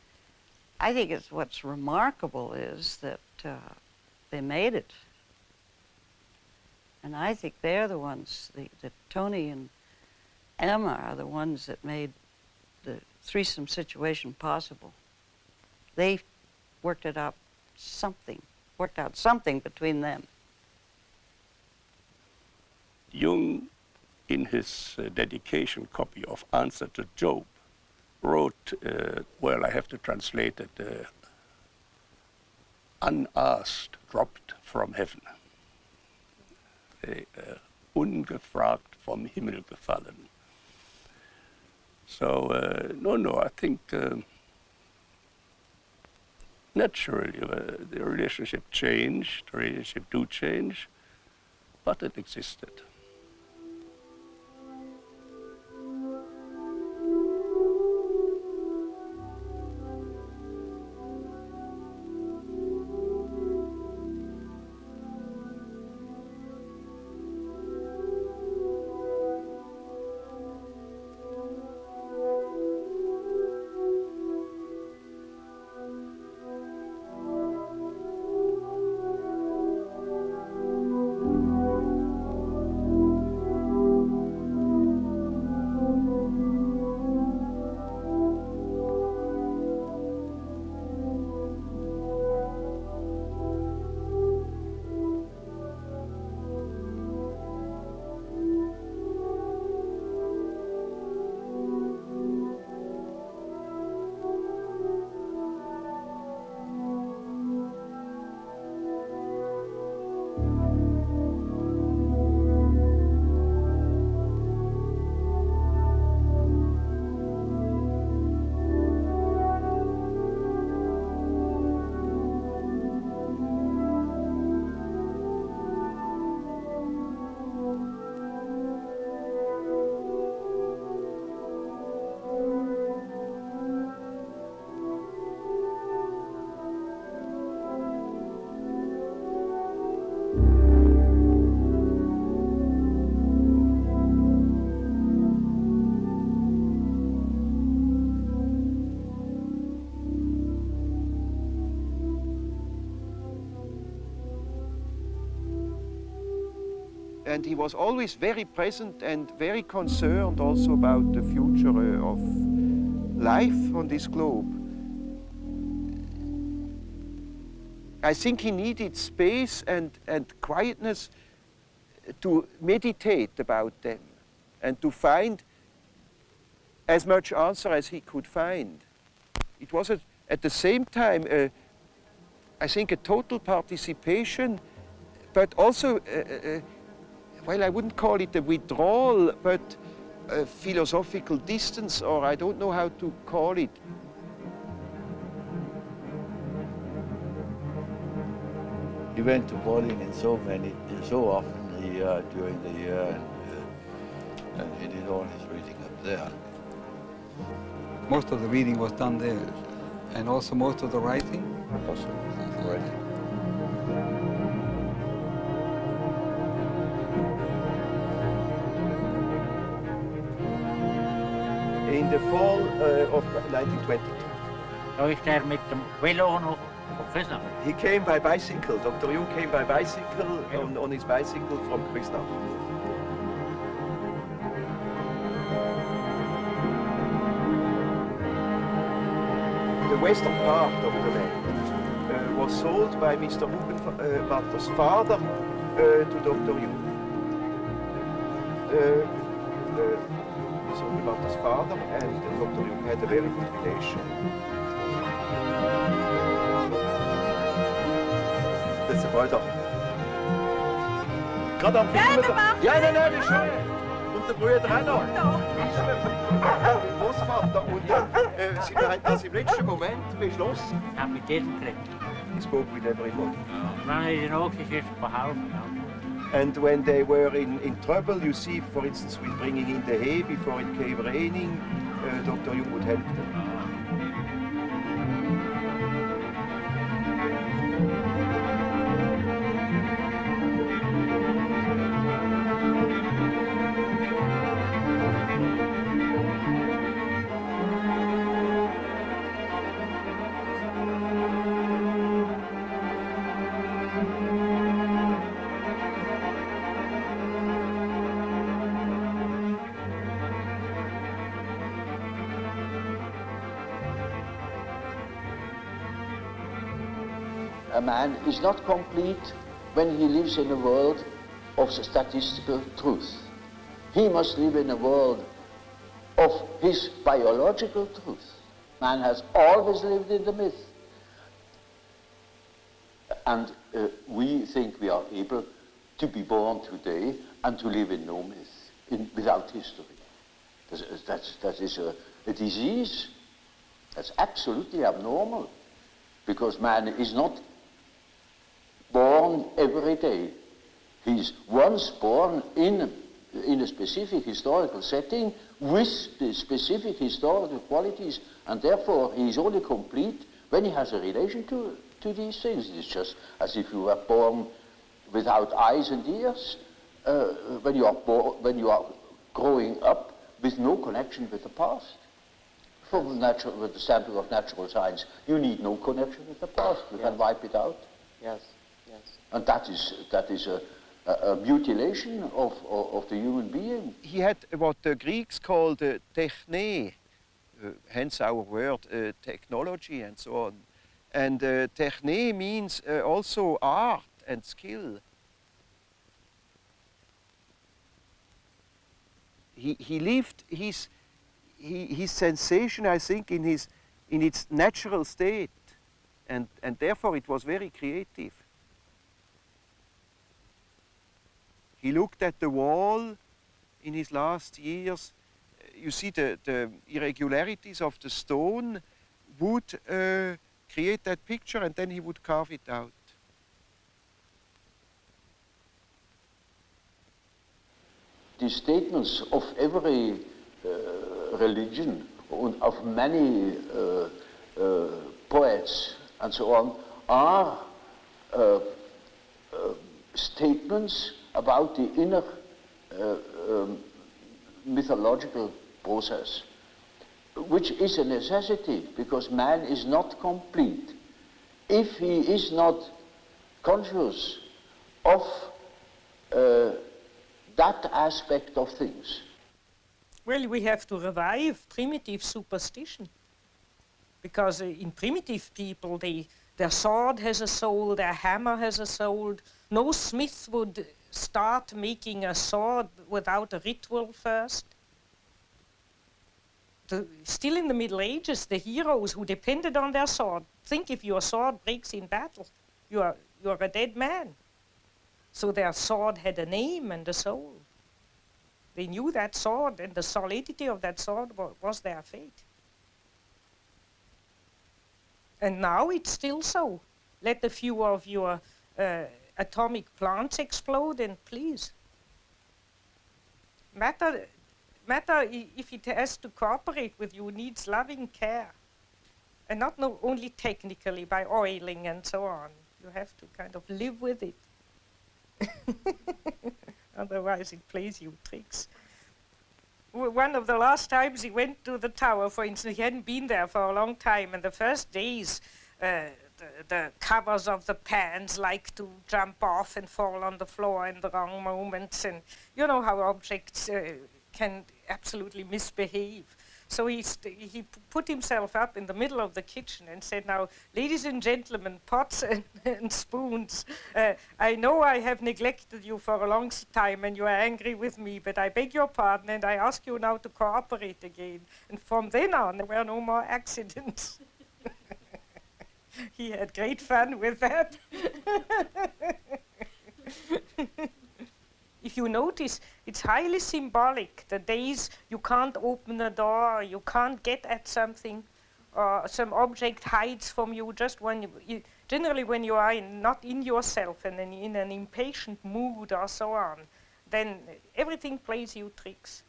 Speaker 13: I think what's remarkable is that they made it. And I think they're the ones, that Toni and Emma are the ones that made the threesome situation possible. They worked out something between them.
Speaker 15: Jung, in his dedication copy of Answer to Job, wrote, well, I have to translate it, unasked dropped from heaven. Ungefragt vom Himmel gefallen. So, no, I think naturally the relationship changed, the relationship do change, but it existed.
Speaker 2: And he was always very present and very concerned also about the future of life on this globe. I think he needed space and quietness to meditate about them and to find as much answer as he could find. It was at the same time, I think, a total participation, but also, well, I wouldn't call it a withdrawal, but a philosophical distance, or I don't know how to call it.
Speaker 7: He went to Berlin so often during the year, and he did all his reading up there.
Speaker 10: Most of the reading was done there, and also most of the writing.
Speaker 7: Also, the writing.
Speaker 2: In the fall of 1922.
Speaker 22: Da ist mit dem Velo noch von Küsnacht.
Speaker 2: He came by bicycle. Dr. Jung came by bicycle on his bicycle from Küsnacht. The western part of the land was sold by Mr. Hugenvatter's father to Dr. Jung. Mr. Hugenvatter's father and Dr. Jung had a very good relation. Das ist der Freitag. Gerade am Filmen. Ja, nein, ist schön. Und der Bruder auch noch. Großvater. Und Sie haben das im letzten Moment beschlossen.
Speaker 22: Ich habe mit jedem geredet.
Speaker 2: He spoke with everybody.
Speaker 22: Wenn er in Ordnung ist, behalten.
Speaker 2: And when they were in trouble, you see, for instance, with bringing in the hay before it came raining, Dr. Jung would help them.
Speaker 23: A man is not complete when he lives in a world of statistical truth. He must live in a world of his biological truth. Man has always lived in the myth. And we think we are able to be born today and to live in no myth, without history. That is a disease. That's absolutely abnormal, because man is not born every day. He's once born in a specific historical setting with the specific historical qualities, and therefore he is only complete when he has a relation to these things. It's just as if you were born without eyes and ears, when you are growing up with no connection with the past. From with the standpoint of natural science, you need no connection with the past. You can wipe it out.
Speaker 19: Yes, yes.
Speaker 23: And that is a mutilation of the human being.
Speaker 2: He had what the Greeks called techne, hence our word technology and so on. And techne means also art and skill. He lived his sensation, I think, in its natural state, and therefore it was very creative. He looked at the wall in his last years. You see the irregularities of the stone would create that picture, and then he would carve it out.
Speaker 23: The statements of every religion, of many poets and so on, are statements about the inner mythological process, which is a necessity, because man is not complete if he is not conscious of that aspect of things.
Speaker 1: Well, we have to revive primitive superstition. Because in primitive people, their sword has a soul, their hammer has a soul. No smith would start making a sword without a ritual first. Still in the Middle Ages, the heroes who depended on their sword, think if your sword breaks in battle, you're a dead man. So their sword had a name and a soul. They knew that sword, and the solidity of that sword was their fate. And now it's still so. Let a few of your atomic plants explode, and please. Matter, if it has to cooperate with you, needs loving care. And not only technically by oiling and so on. You have to kind of live with it. Otherwise it plays you tricks. One of the last times he went to the tower, for instance, he hadn't been there for a long time, and the first days the covers of the pans like to jump off and fall on the floor in the wrong moments, and you know how objects can absolutely misbehave. So he put himself up in the middle of the kitchen and said, now, ladies and gentlemen, pots and spoons, I know I have neglected you for a long time and you are angry with me, but I beg your pardon and I ask you now to cooperate again. And from then on, there were no more accidents. He had great fun with that. If you notice, it's highly symbolic. The days you can't open a door, you can't get at something, or some object hides from you just when generally when you are not in yourself and in an impatient mood or so on, then everything plays you tricks.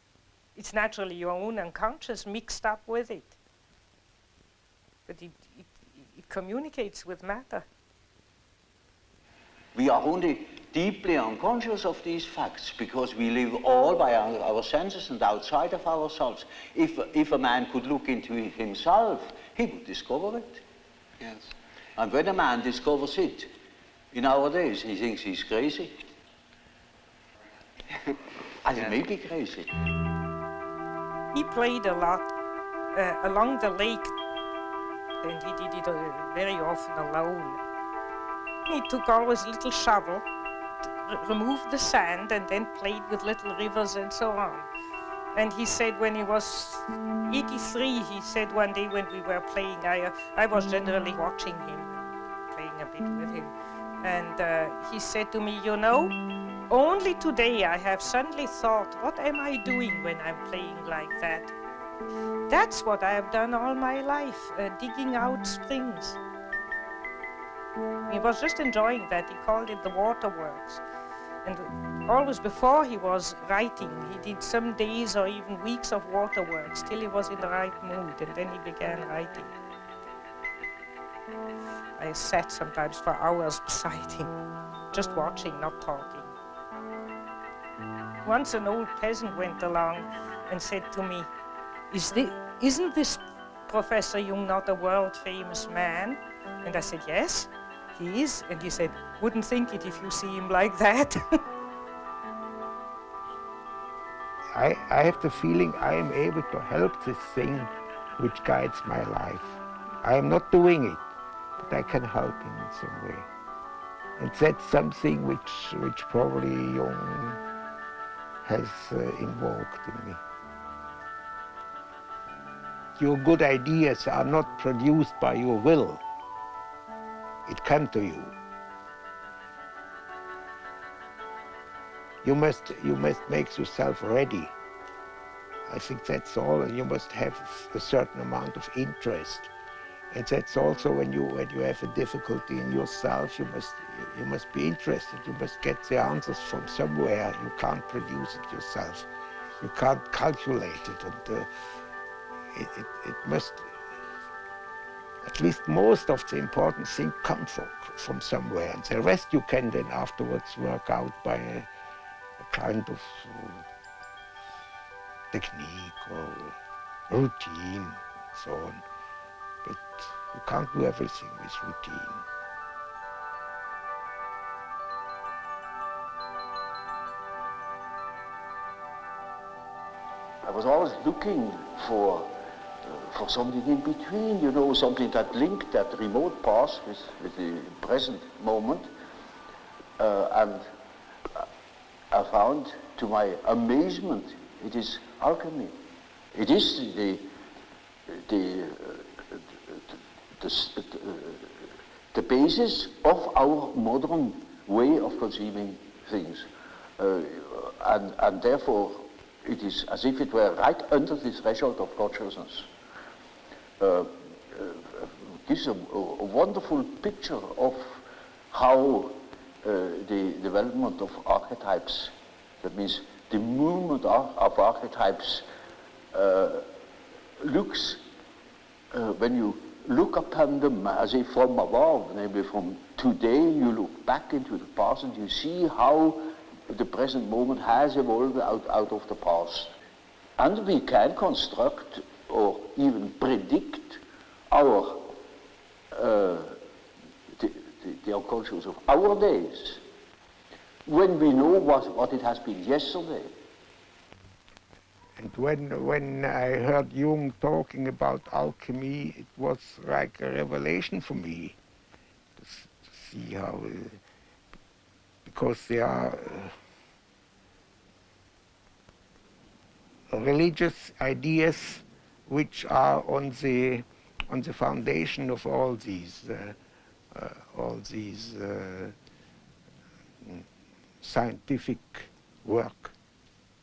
Speaker 1: It's naturally your own unconscious mixed up with it. But it communicates with matter.
Speaker 23: We are only deeply unconscious of these facts because we live all by our senses and outside of ourselves. If a man could look into it himself, he would discover it.
Speaker 10: Yes.
Speaker 23: And when a man discovers it, in our days, he thinks he's crazy. And he may be crazy.
Speaker 1: He played a lot along the lake, and he did it very often alone. He took always a little shovel, removed the sand, and then played with little rivers and so on. And he said when he was 83, he said one day when we were playing, I was generally watching him, playing a bit with him. And he said to me, you know, only today I have suddenly thought, what am I doing when I'm playing like that? That's what I have done all my life, digging out springs. He was just enjoying that. He called it the waterworks. And always before he was writing, he did some days or even weeks of waterworks till he was in the right mood, and then he began writing. I sat sometimes for hours beside him, just watching, not talking. Once an old peasant went along and said to me, isn't this Professor Jung not a world-famous man? And I said, yes. He is, and he said, wouldn't think it if you see him like that.
Speaker 8: I have the feeling I am able to help this thing which guides my life. I am not doing it, but I can help him in some way. And that's something which probably Jung has invoked in me. Your good ideas are not produced by your will. It comes to you. You must make yourself ready. I think that's all, and you must have a certain amount of interest. And that's also when you have a difficulty in yourself, you must be interested. You must get the answers from somewhere. You can't produce it yourself. You can't calculate it, and it must. At least most of the important things come from somewhere, and the rest you can then afterwards work out by a kind of technique or routine, and so on. But you can't do everything with routine.
Speaker 23: was always looking for something in between, you know, something that linked that remote past with the present moment. And I found, to my amazement, it is alchemy. It is the basis of our modern way of conceiving things. And therefore, it is as if it were right under the threshold of consciousness. Gives a wonderful picture of how the development of archetypes, that means the movement of archetypes, looks when you look upon them as if from above, namely from today, you look back into the past and you see how the present moment has evolved out of the past. And we can construct or even predict our the unconscious of our days when we know what it has been yesterday.
Speaker 8: And when I heard Jung talking about alchemy, it was like a revelation for me to see how, because there are religious ideas which are on the foundation of all these scientific work.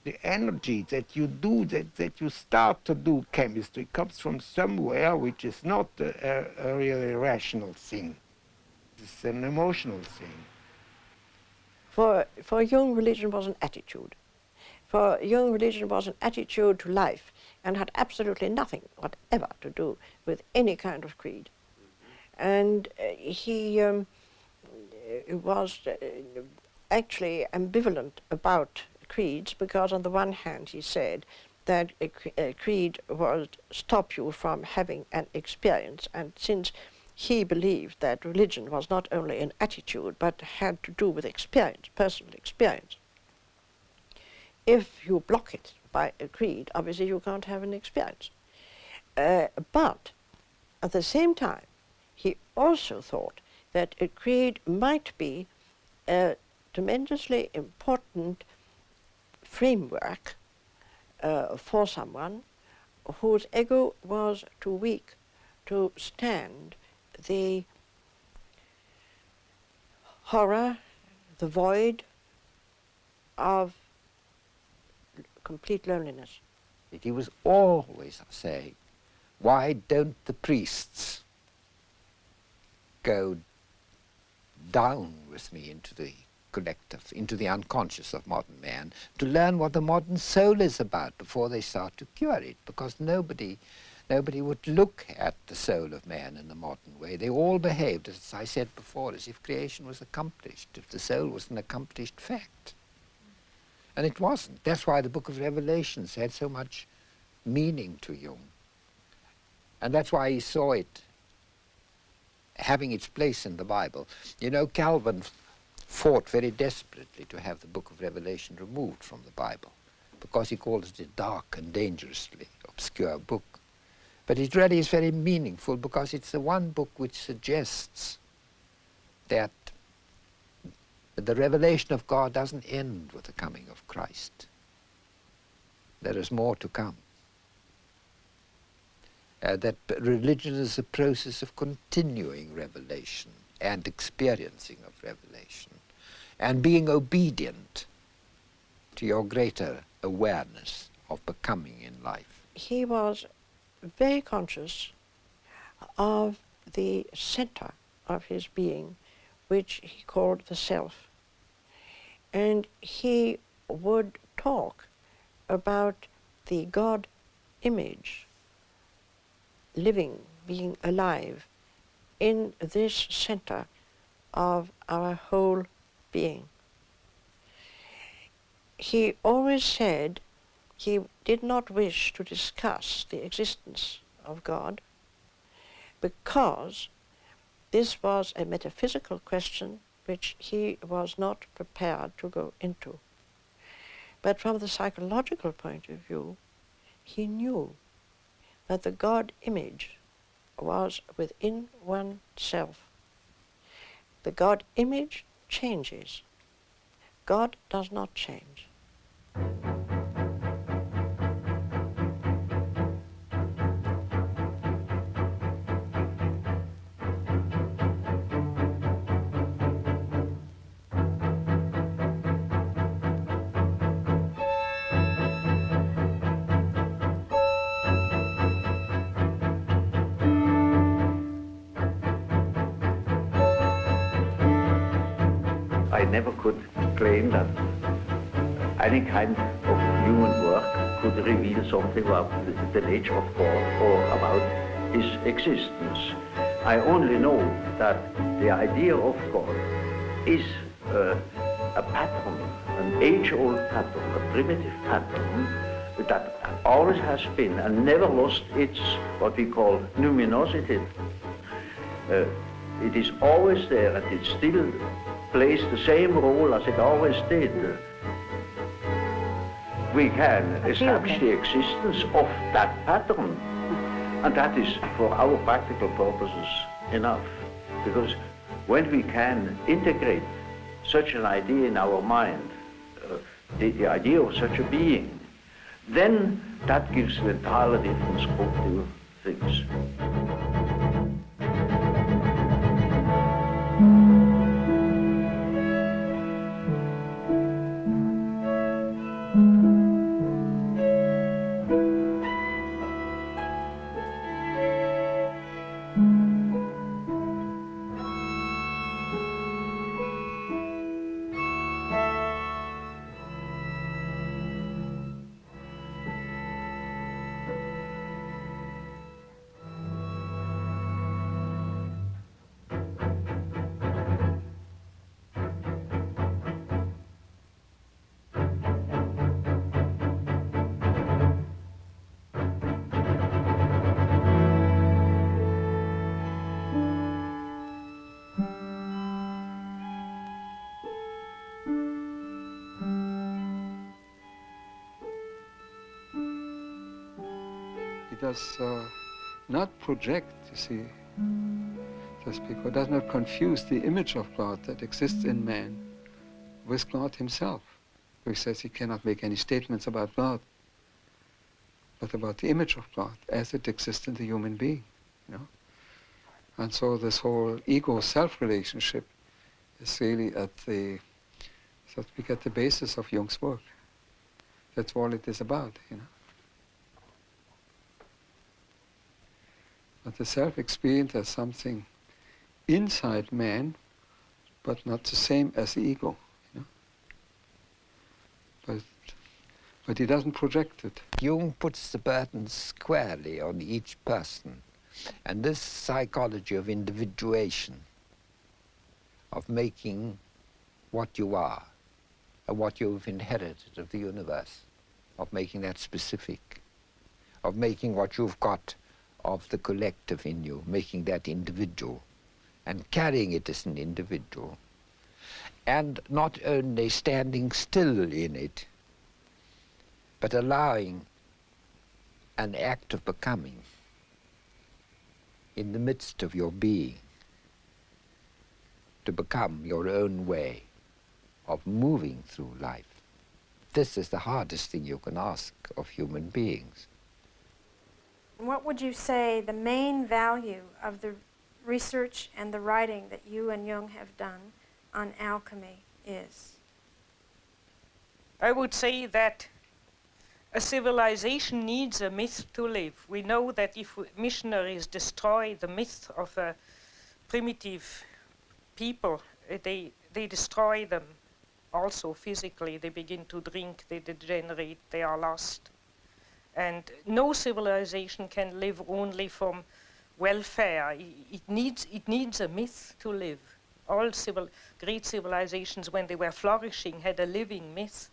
Speaker 8: The energy that you do, that you start to do chemistry, comes from somewhere which is not a really rational thing. It's an emotional thing.
Speaker 18: For Jung, religion was an attitude. For Jung, religion was an attitude to life and had absolutely nothing whatever to do with any kind of creed. And he was actually ambivalent about creeds, because on the one hand he said that a creed would stop you from having an experience, and since he believed that religion was not only an attitude but had to do with experience, personal experience, if you block it by a creed, obviously you can't have an experience. But at the same time, he also thought that a creed might be a tremendously important framework for someone whose ego was too weak to stand the horror, the void of complete loneliness.
Speaker 4: He was always saying, why don't the priests go down with me into the collective, into the unconscious of modern man, to learn what the modern soul is about before they start to cure it, because nobody would look at the soul of man in the modern way. They all behaved, as I said before, as if creation was accomplished, if the soul was an accomplished fact. And it wasn't. That's why the book of Revelations had so much meaning to Jung. And that's why he saw it having its place in the Bible. You know, Calvin fought very desperately to have the book of Revelation removed from the Bible, because he called it a dark and dangerously obscure book. But it really is very meaningful, because it's the one book which suggests that the revelation of God doesn't end with the coming of Christ. There is more to come. That religion is a process of continuing revelation and experiencing of revelation, and being obedient to your greater awareness of becoming in life.
Speaker 18: He was very conscious of the center of his being, which he called the self. And he would talk about the God image living, being alive in this center of our whole being. He always said he did not wish to discuss the existence of God, because this was a metaphysical question which he was not prepared to go into. But from the psychological point of view, he knew that the God image was within oneself. The God image changes. God does not change.
Speaker 6: I never could claim that any kind of human work could reveal something about the nature of God or about his existence. I only know that the idea of God is a pattern, an age-old pattern, a primitive pattern that always has been and never lost its, what we call, numinosity. It is always there and it still plays the same role as it always did. We can establish the existence of that pattern, and that is for our practical purposes enough. Because when we can integrate such an idea in our mind, the idea of such a being, then that gives an entirely different scope to things.
Speaker 10: Does not project, you see, just because does not confuse the image of God that exists in man with God himself, who says he cannot make any statements about God, but about the image of God as it exists in the human being, you know. And so this whole ego-self relationship is really at the, so to speak, at the basis of Jung's work. That's all it is about, you know. But the self-experience as something inside man, but not the same as the ego, you know. But he doesn't project it.
Speaker 4: Jung puts the burden squarely on each person. And this psychology of individuation, of making what you are, and what you've inherited of the universe, of making that specific, of making what you've got of the collective in you, making that individual, and carrying it as an individual, and not only standing still in it, but allowing an act of becoming in the midst of your being, to become your own way of moving through life. This is the hardest thing you can ask of human beings.
Speaker 5: What would you say the main value of the research and the writing that you and Jung have done on alchemy is?
Speaker 1: I would say that a civilization needs a myth to live. We know that if missionaries destroy the myth of a primitive people, they destroy them also physically. They begin to drink, they degenerate, they are lost. And no civilization can live only from welfare. It needs a myth to live. All great civilizations, when they were flourishing, had a living myth.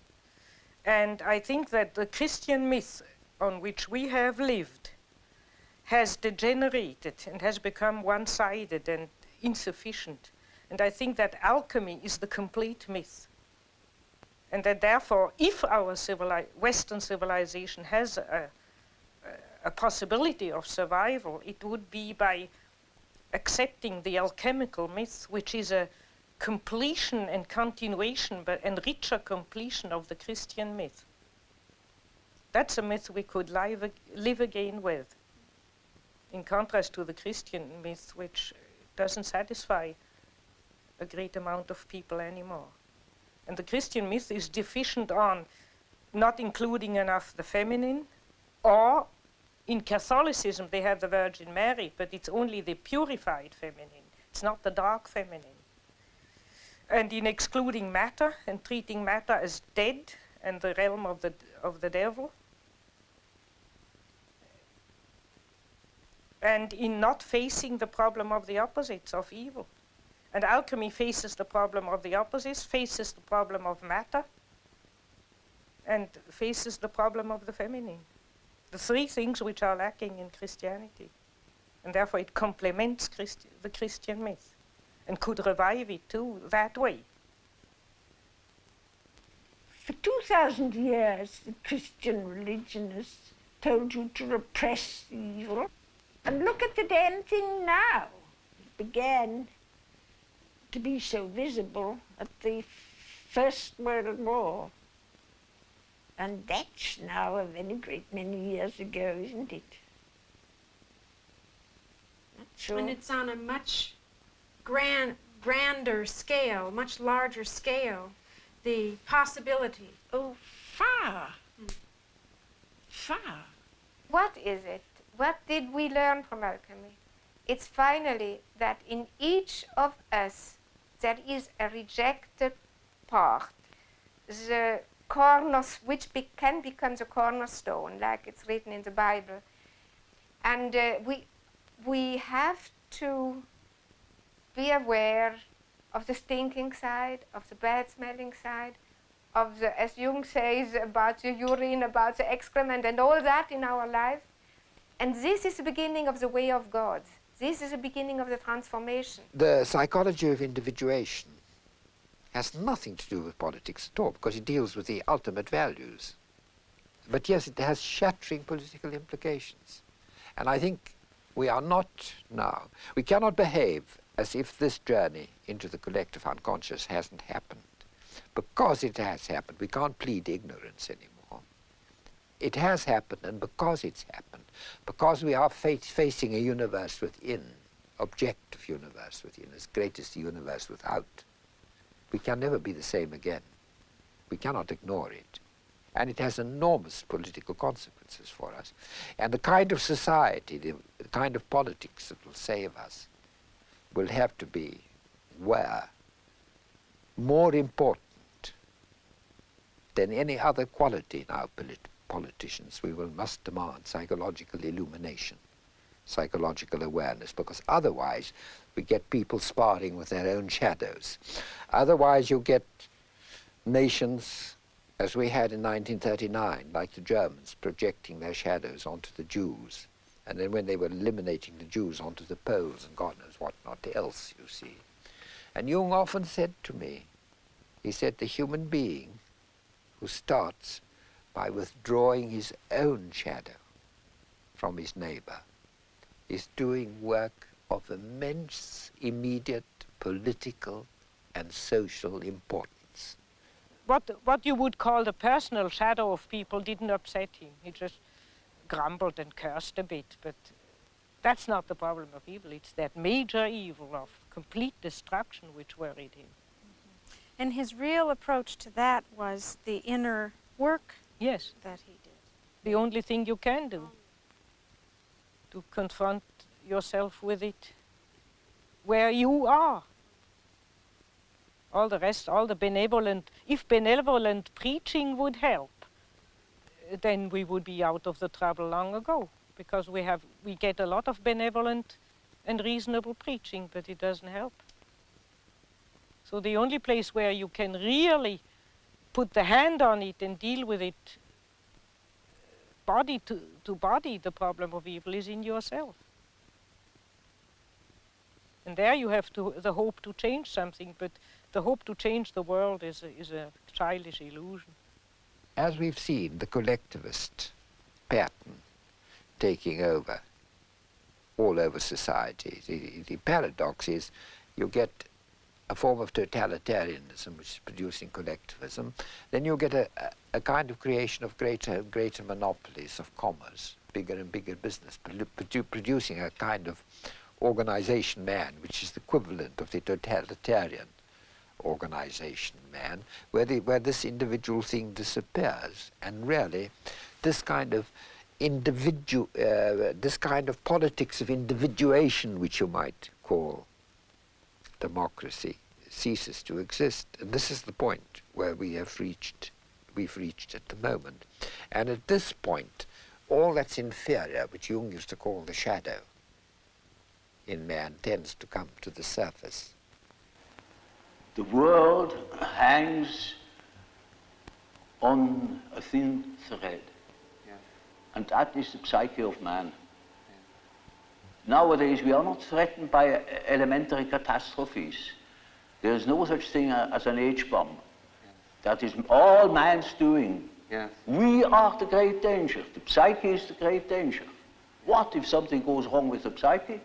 Speaker 1: And I think that the Christian myth on which we have lived has degenerated and has become one-sided and insufficient. And I think that alchemy is the complete myth. And that therefore, if our Western civilization has a possibility of survival, it would be by accepting the alchemical myth, which is a completion and continuation, but and richer completion of the Christian myth. That's a myth we could live again with, in contrast to the Christian myth, which doesn't satisfy a great amount of people anymore. And the Christian myth is deficient on not including enough the feminine, or in Catholicism they have the Virgin Mary, but it's only the purified feminine. It's not the dark feminine. And in excluding matter and treating matter as dead and the realm of the devil. And in not facing the problem of the opposites of evil. And alchemy faces the problem of the opposites, faces the problem of matter, and faces the problem of the feminine. The three things which are lacking in Christianity. And therefore it complements the Christian myth and could revive it too that way.
Speaker 9: For 2,000 years, the Christian religion has told you to repress the evil. And look at the damn thing now. It began to be so visible at the First World War. And that's now a very great many years ago, isn't it? Not sure.
Speaker 5: And it's on a much grander scale, much larger scale, the possibility.
Speaker 9: Oh, far. Far.
Speaker 3: What is it? What did we learn from alchemy? It's finally that in each of us there is a rejected part, the which can become the cornerstone, like it's written in the Bible. And we have to be aware of the stinking side, of the bad-smelling side, of the, as Jung says, about the urine, about the excrement, and all that in our life. And this is the beginning of the way of God. This is the beginning of the transformation.
Speaker 4: The psychology of individuation has nothing to do with politics at all, because it deals with the ultimate values. But yes, it has shattering political implications. And I think we are not now, we cannot behave as if this journey into the collective unconscious hasn't happened. Because it has happened, we can't plead ignorance anymore. It has happened, and because it's happened, because we are facing a universe within, objective universe within, as great as the universe without, we can never be the same again. We cannot ignore it. And it has enormous political consequences for us. And the kind of society, the kind of politics that will save us will have to be where more important than any other quality in our politicians, we must demand psychological illumination, psychological awareness, because otherwise we get people sparring with their own shadows. Otherwise you get nations, as we had in 1939, like the Germans, projecting their shadows onto the Jews, and then when they were eliminating the Jews onto the Poles and God knows what not else, you see. And Jung often said to me, he said, the human being who starts by withdrawing his own shadow from his neighbor is doing work of immense, immediate political and social importance.
Speaker 1: What you would call the personal shadow of people didn't upset him. He just grumbled and cursed a bit, but that's not the problem of evil. It's that major evil of complete destruction which worried him.
Speaker 5: And his real approach to that was the inner work
Speaker 1: yes.
Speaker 5: that he did.
Speaker 1: The only thing you can do, to confront yourself with it where you are. All the rest, all the benevolent, if benevolent preaching would help, then we would be out of the trouble long ago, because we get a lot of benevolent and reasonable preaching, but it doesn't help. So the only place where you can really put the hand on it and deal with it body to body, the problem of evil, is in yourself. And there you have the hope to change something, but the hope to change the world is a childish illusion.
Speaker 4: As we've seen, the collectivist pattern taking over all over society. The paradox is you get a form of totalitarianism which is producing collectivism, then you get a kind of creation of greater monopolies of commerce, bigger and bigger business, producing a kind of organization man, which is the equivalent of the totalitarian organization man, where this individual thing disappears. And really, this kind of this kind of politics of individuation, which you might call democracy, ceases to exist. And this is the point where we've reached at the moment. And at this point, all that's inferior, which Jung used to call the shadow in man, tends to come to the surface.
Speaker 23: The world hangs on a thin thread, and that is the psyche of man. Nowadays, we are not threatened by elementary catastrophes. There is no such thing as an H-bomb. That is all man's doing. We are the great danger. The psyche is the great danger. What if something goes wrong with the psyche?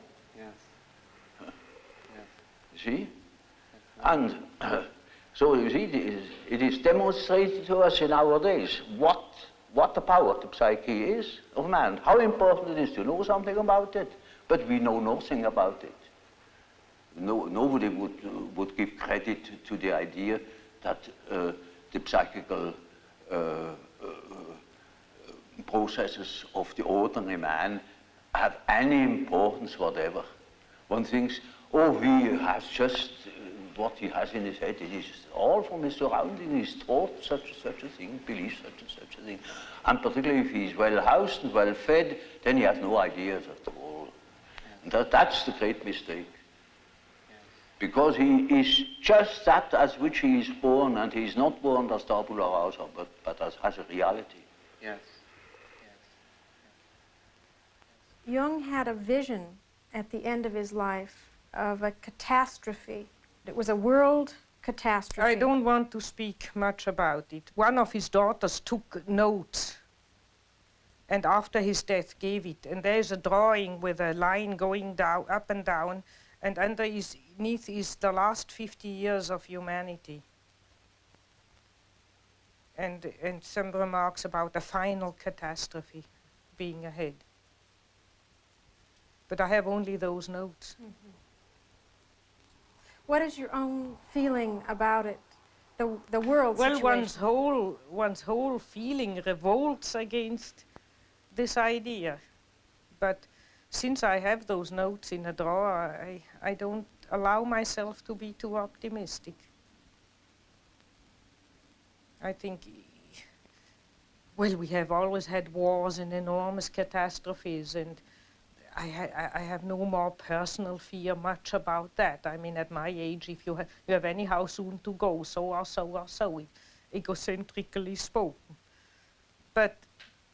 Speaker 23: You see? And so you see, it is demonstrated to us in our days what the power of the psyche is of man, how important it is to know something about it. But we know nothing about it. Nobody would give credit to the idea that the psychical processes of the ordinary man have any importance whatever. One thinks, oh, he has just what he has in his head. It is all from his surroundings. He's taught such a thing, believes such a thing. And particularly if he's well housed and well fed, then he has no ideas at all. And that's the great mistake. Because he is just that as which he is born, and he is not born as tabula rasa, but as a reality.
Speaker 5: Jung had a vision at the end of his life of a catastrophe. It was a world catastrophe.
Speaker 1: I don't want to speak much about it. One of his daughters took notes and after his death gave it. And there's a drawing with a line going down, up and down, and underneath is the last 50 years of humanity. And some remarks about a final catastrophe being ahead. But I have only those notes.
Speaker 5: Mm-hmm. What is your own feeling about it, the world situation?
Speaker 1: Well, one's whole feeling revolts against this idea. But since I have those notes in a drawer, I don't allow myself to be too optimistic. I think, well, we have always had wars and enormous catastrophes, and I have no more personal fear much about that. I mean, at my age, if you have anyhow soon to go, so or so, egocentrically spoken. But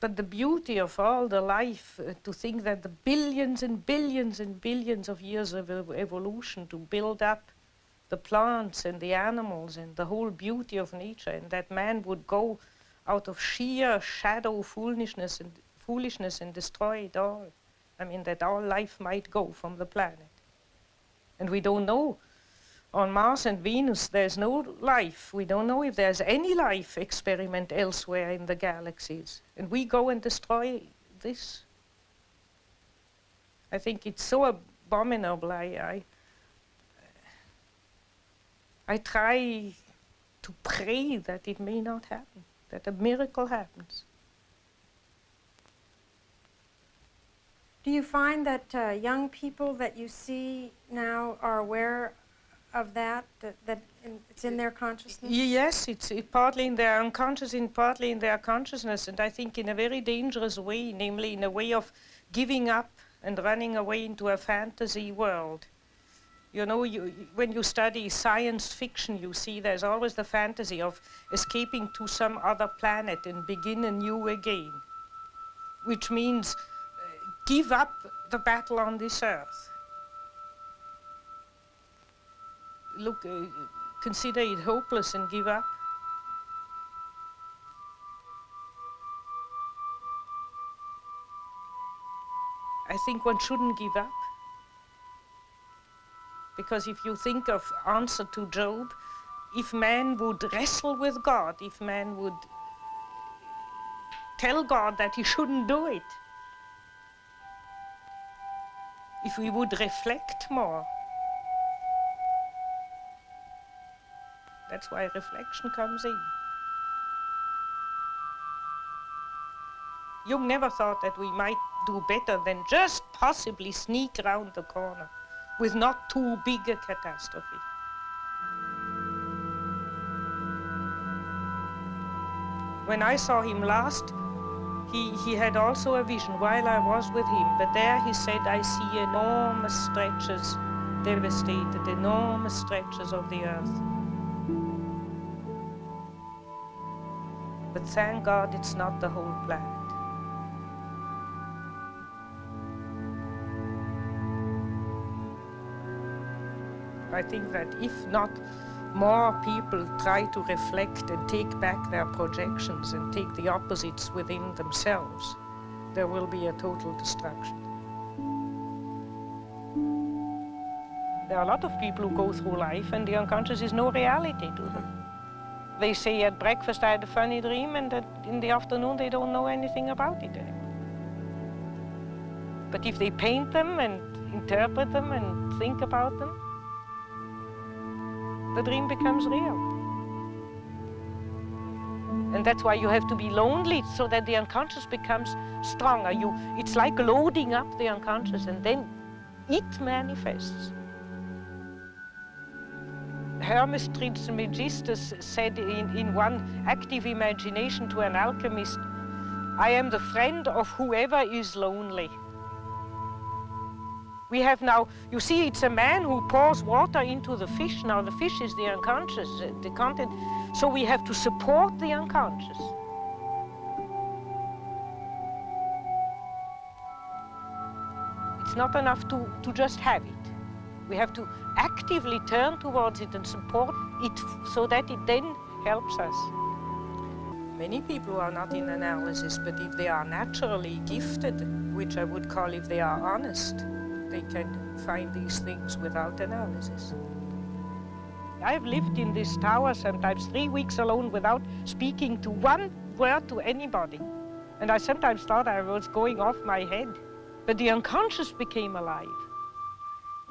Speaker 1: the beauty of all the life, to think that the billions and billions and billions of years of evolution to build up the plants and the animals and the whole beauty of nature, and that man would go out of sheer shadow foolishness and destroy it all. I mean, that all life might go from the planet. And we don't know. On Mars and Venus, there's no life. We don't know if there's any life experiment elsewhere in the galaxies. And we go and destroy this. I think it's so abominable. I try to pray that it may not happen, that a miracle happens.
Speaker 5: Do you find that young people that you see now are aware of that it's in their consciousness?
Speaker 1: Yes, it's partly in their unconscious and partly in their consciousness, and I think in a very dangerous way, namely in a way of giving up and running away into a fantasy world. You know, when you study science fiction, you see there's always the fantasy of escaping to some other planet and begin anew again, which means give up the battle on this earth. Look, consider it hopeless and give up. think one shouldn't give up. Because if you think of answer to Job, if man would wrestle with God, if man would tell God that he shouldn't do it, if we would reflect more, that's why reflection comes in. Jung never thought that we might do better than just possibly sneak around the corner with not too big a catastrophe. When I saw him last, he had also a vision while I was with him, but there he said, I see enormous stretches devastated, enormous stretches of the earth. But thank God it's not the whole planet. I think that if not more people try to reflect and take back their projections and take the opposites within themselves, there will be a total destruction. There are a lot of people who go through life and the unconscious is no reality to them. They say at breakfast, I had a funny dream, and in the afternoon they don't know anything about it anymore. But if they paint them and interpret them and think about them, the dream becomes real. And that's why you have to be lonely, so that the unconscious becomes stronger. It's like loading up the unconscious, and then it manifests. Hermes Trismegistus said in one active imagination to an alchemist, I am the friend of whoever is lonely. We have now, you see, it's a man who pours water into the fish. Now the fish is the unconscious, the content. So we have to support the unconscious. It's not enough to just have it. We have to actively turn towards it and support it so that it then helps us. Many people are not in analysis, but if they are naturally gifted, which I would call if they are honest, they can find these things without analysis. I've lived in this tower sometimes 3 weeks alone without speaking to one word to anybody. And I sometimes thought I was going off my head. But the unconscious became alive.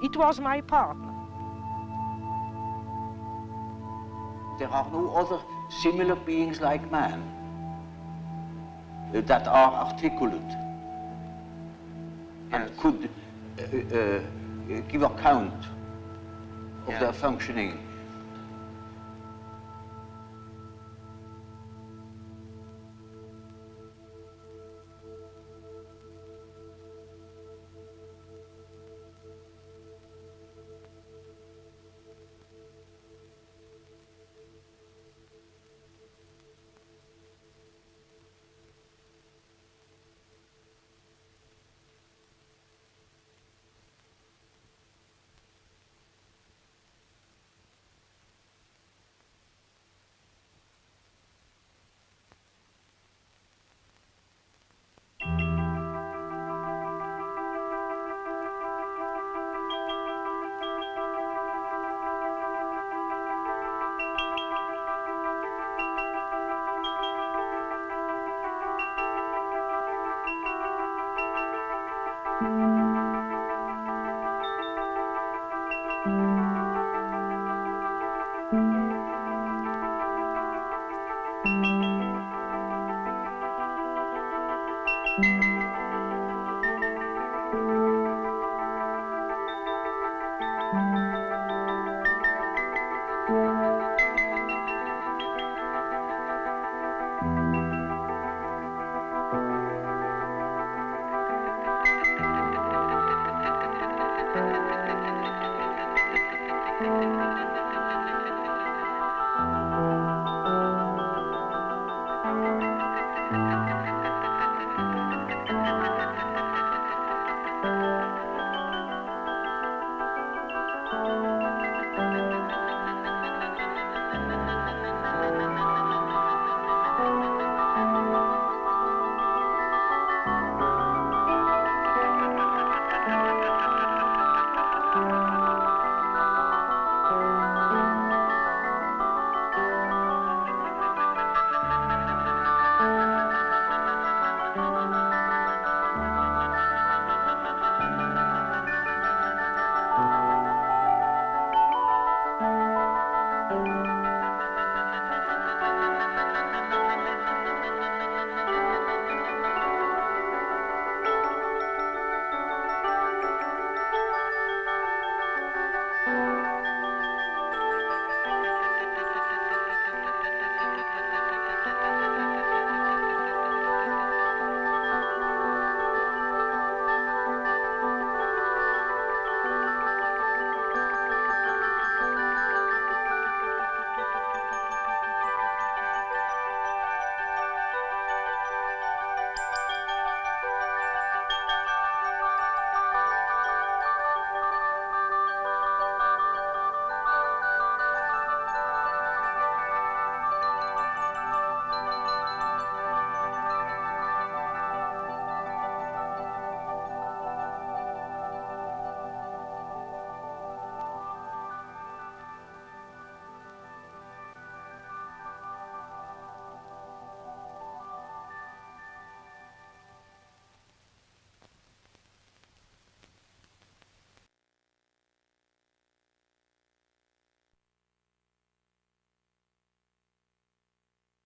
Speaker 1: It was my partner.
Speaker 6: There are no other similar beings like man that are articulate and could give account of their functioning.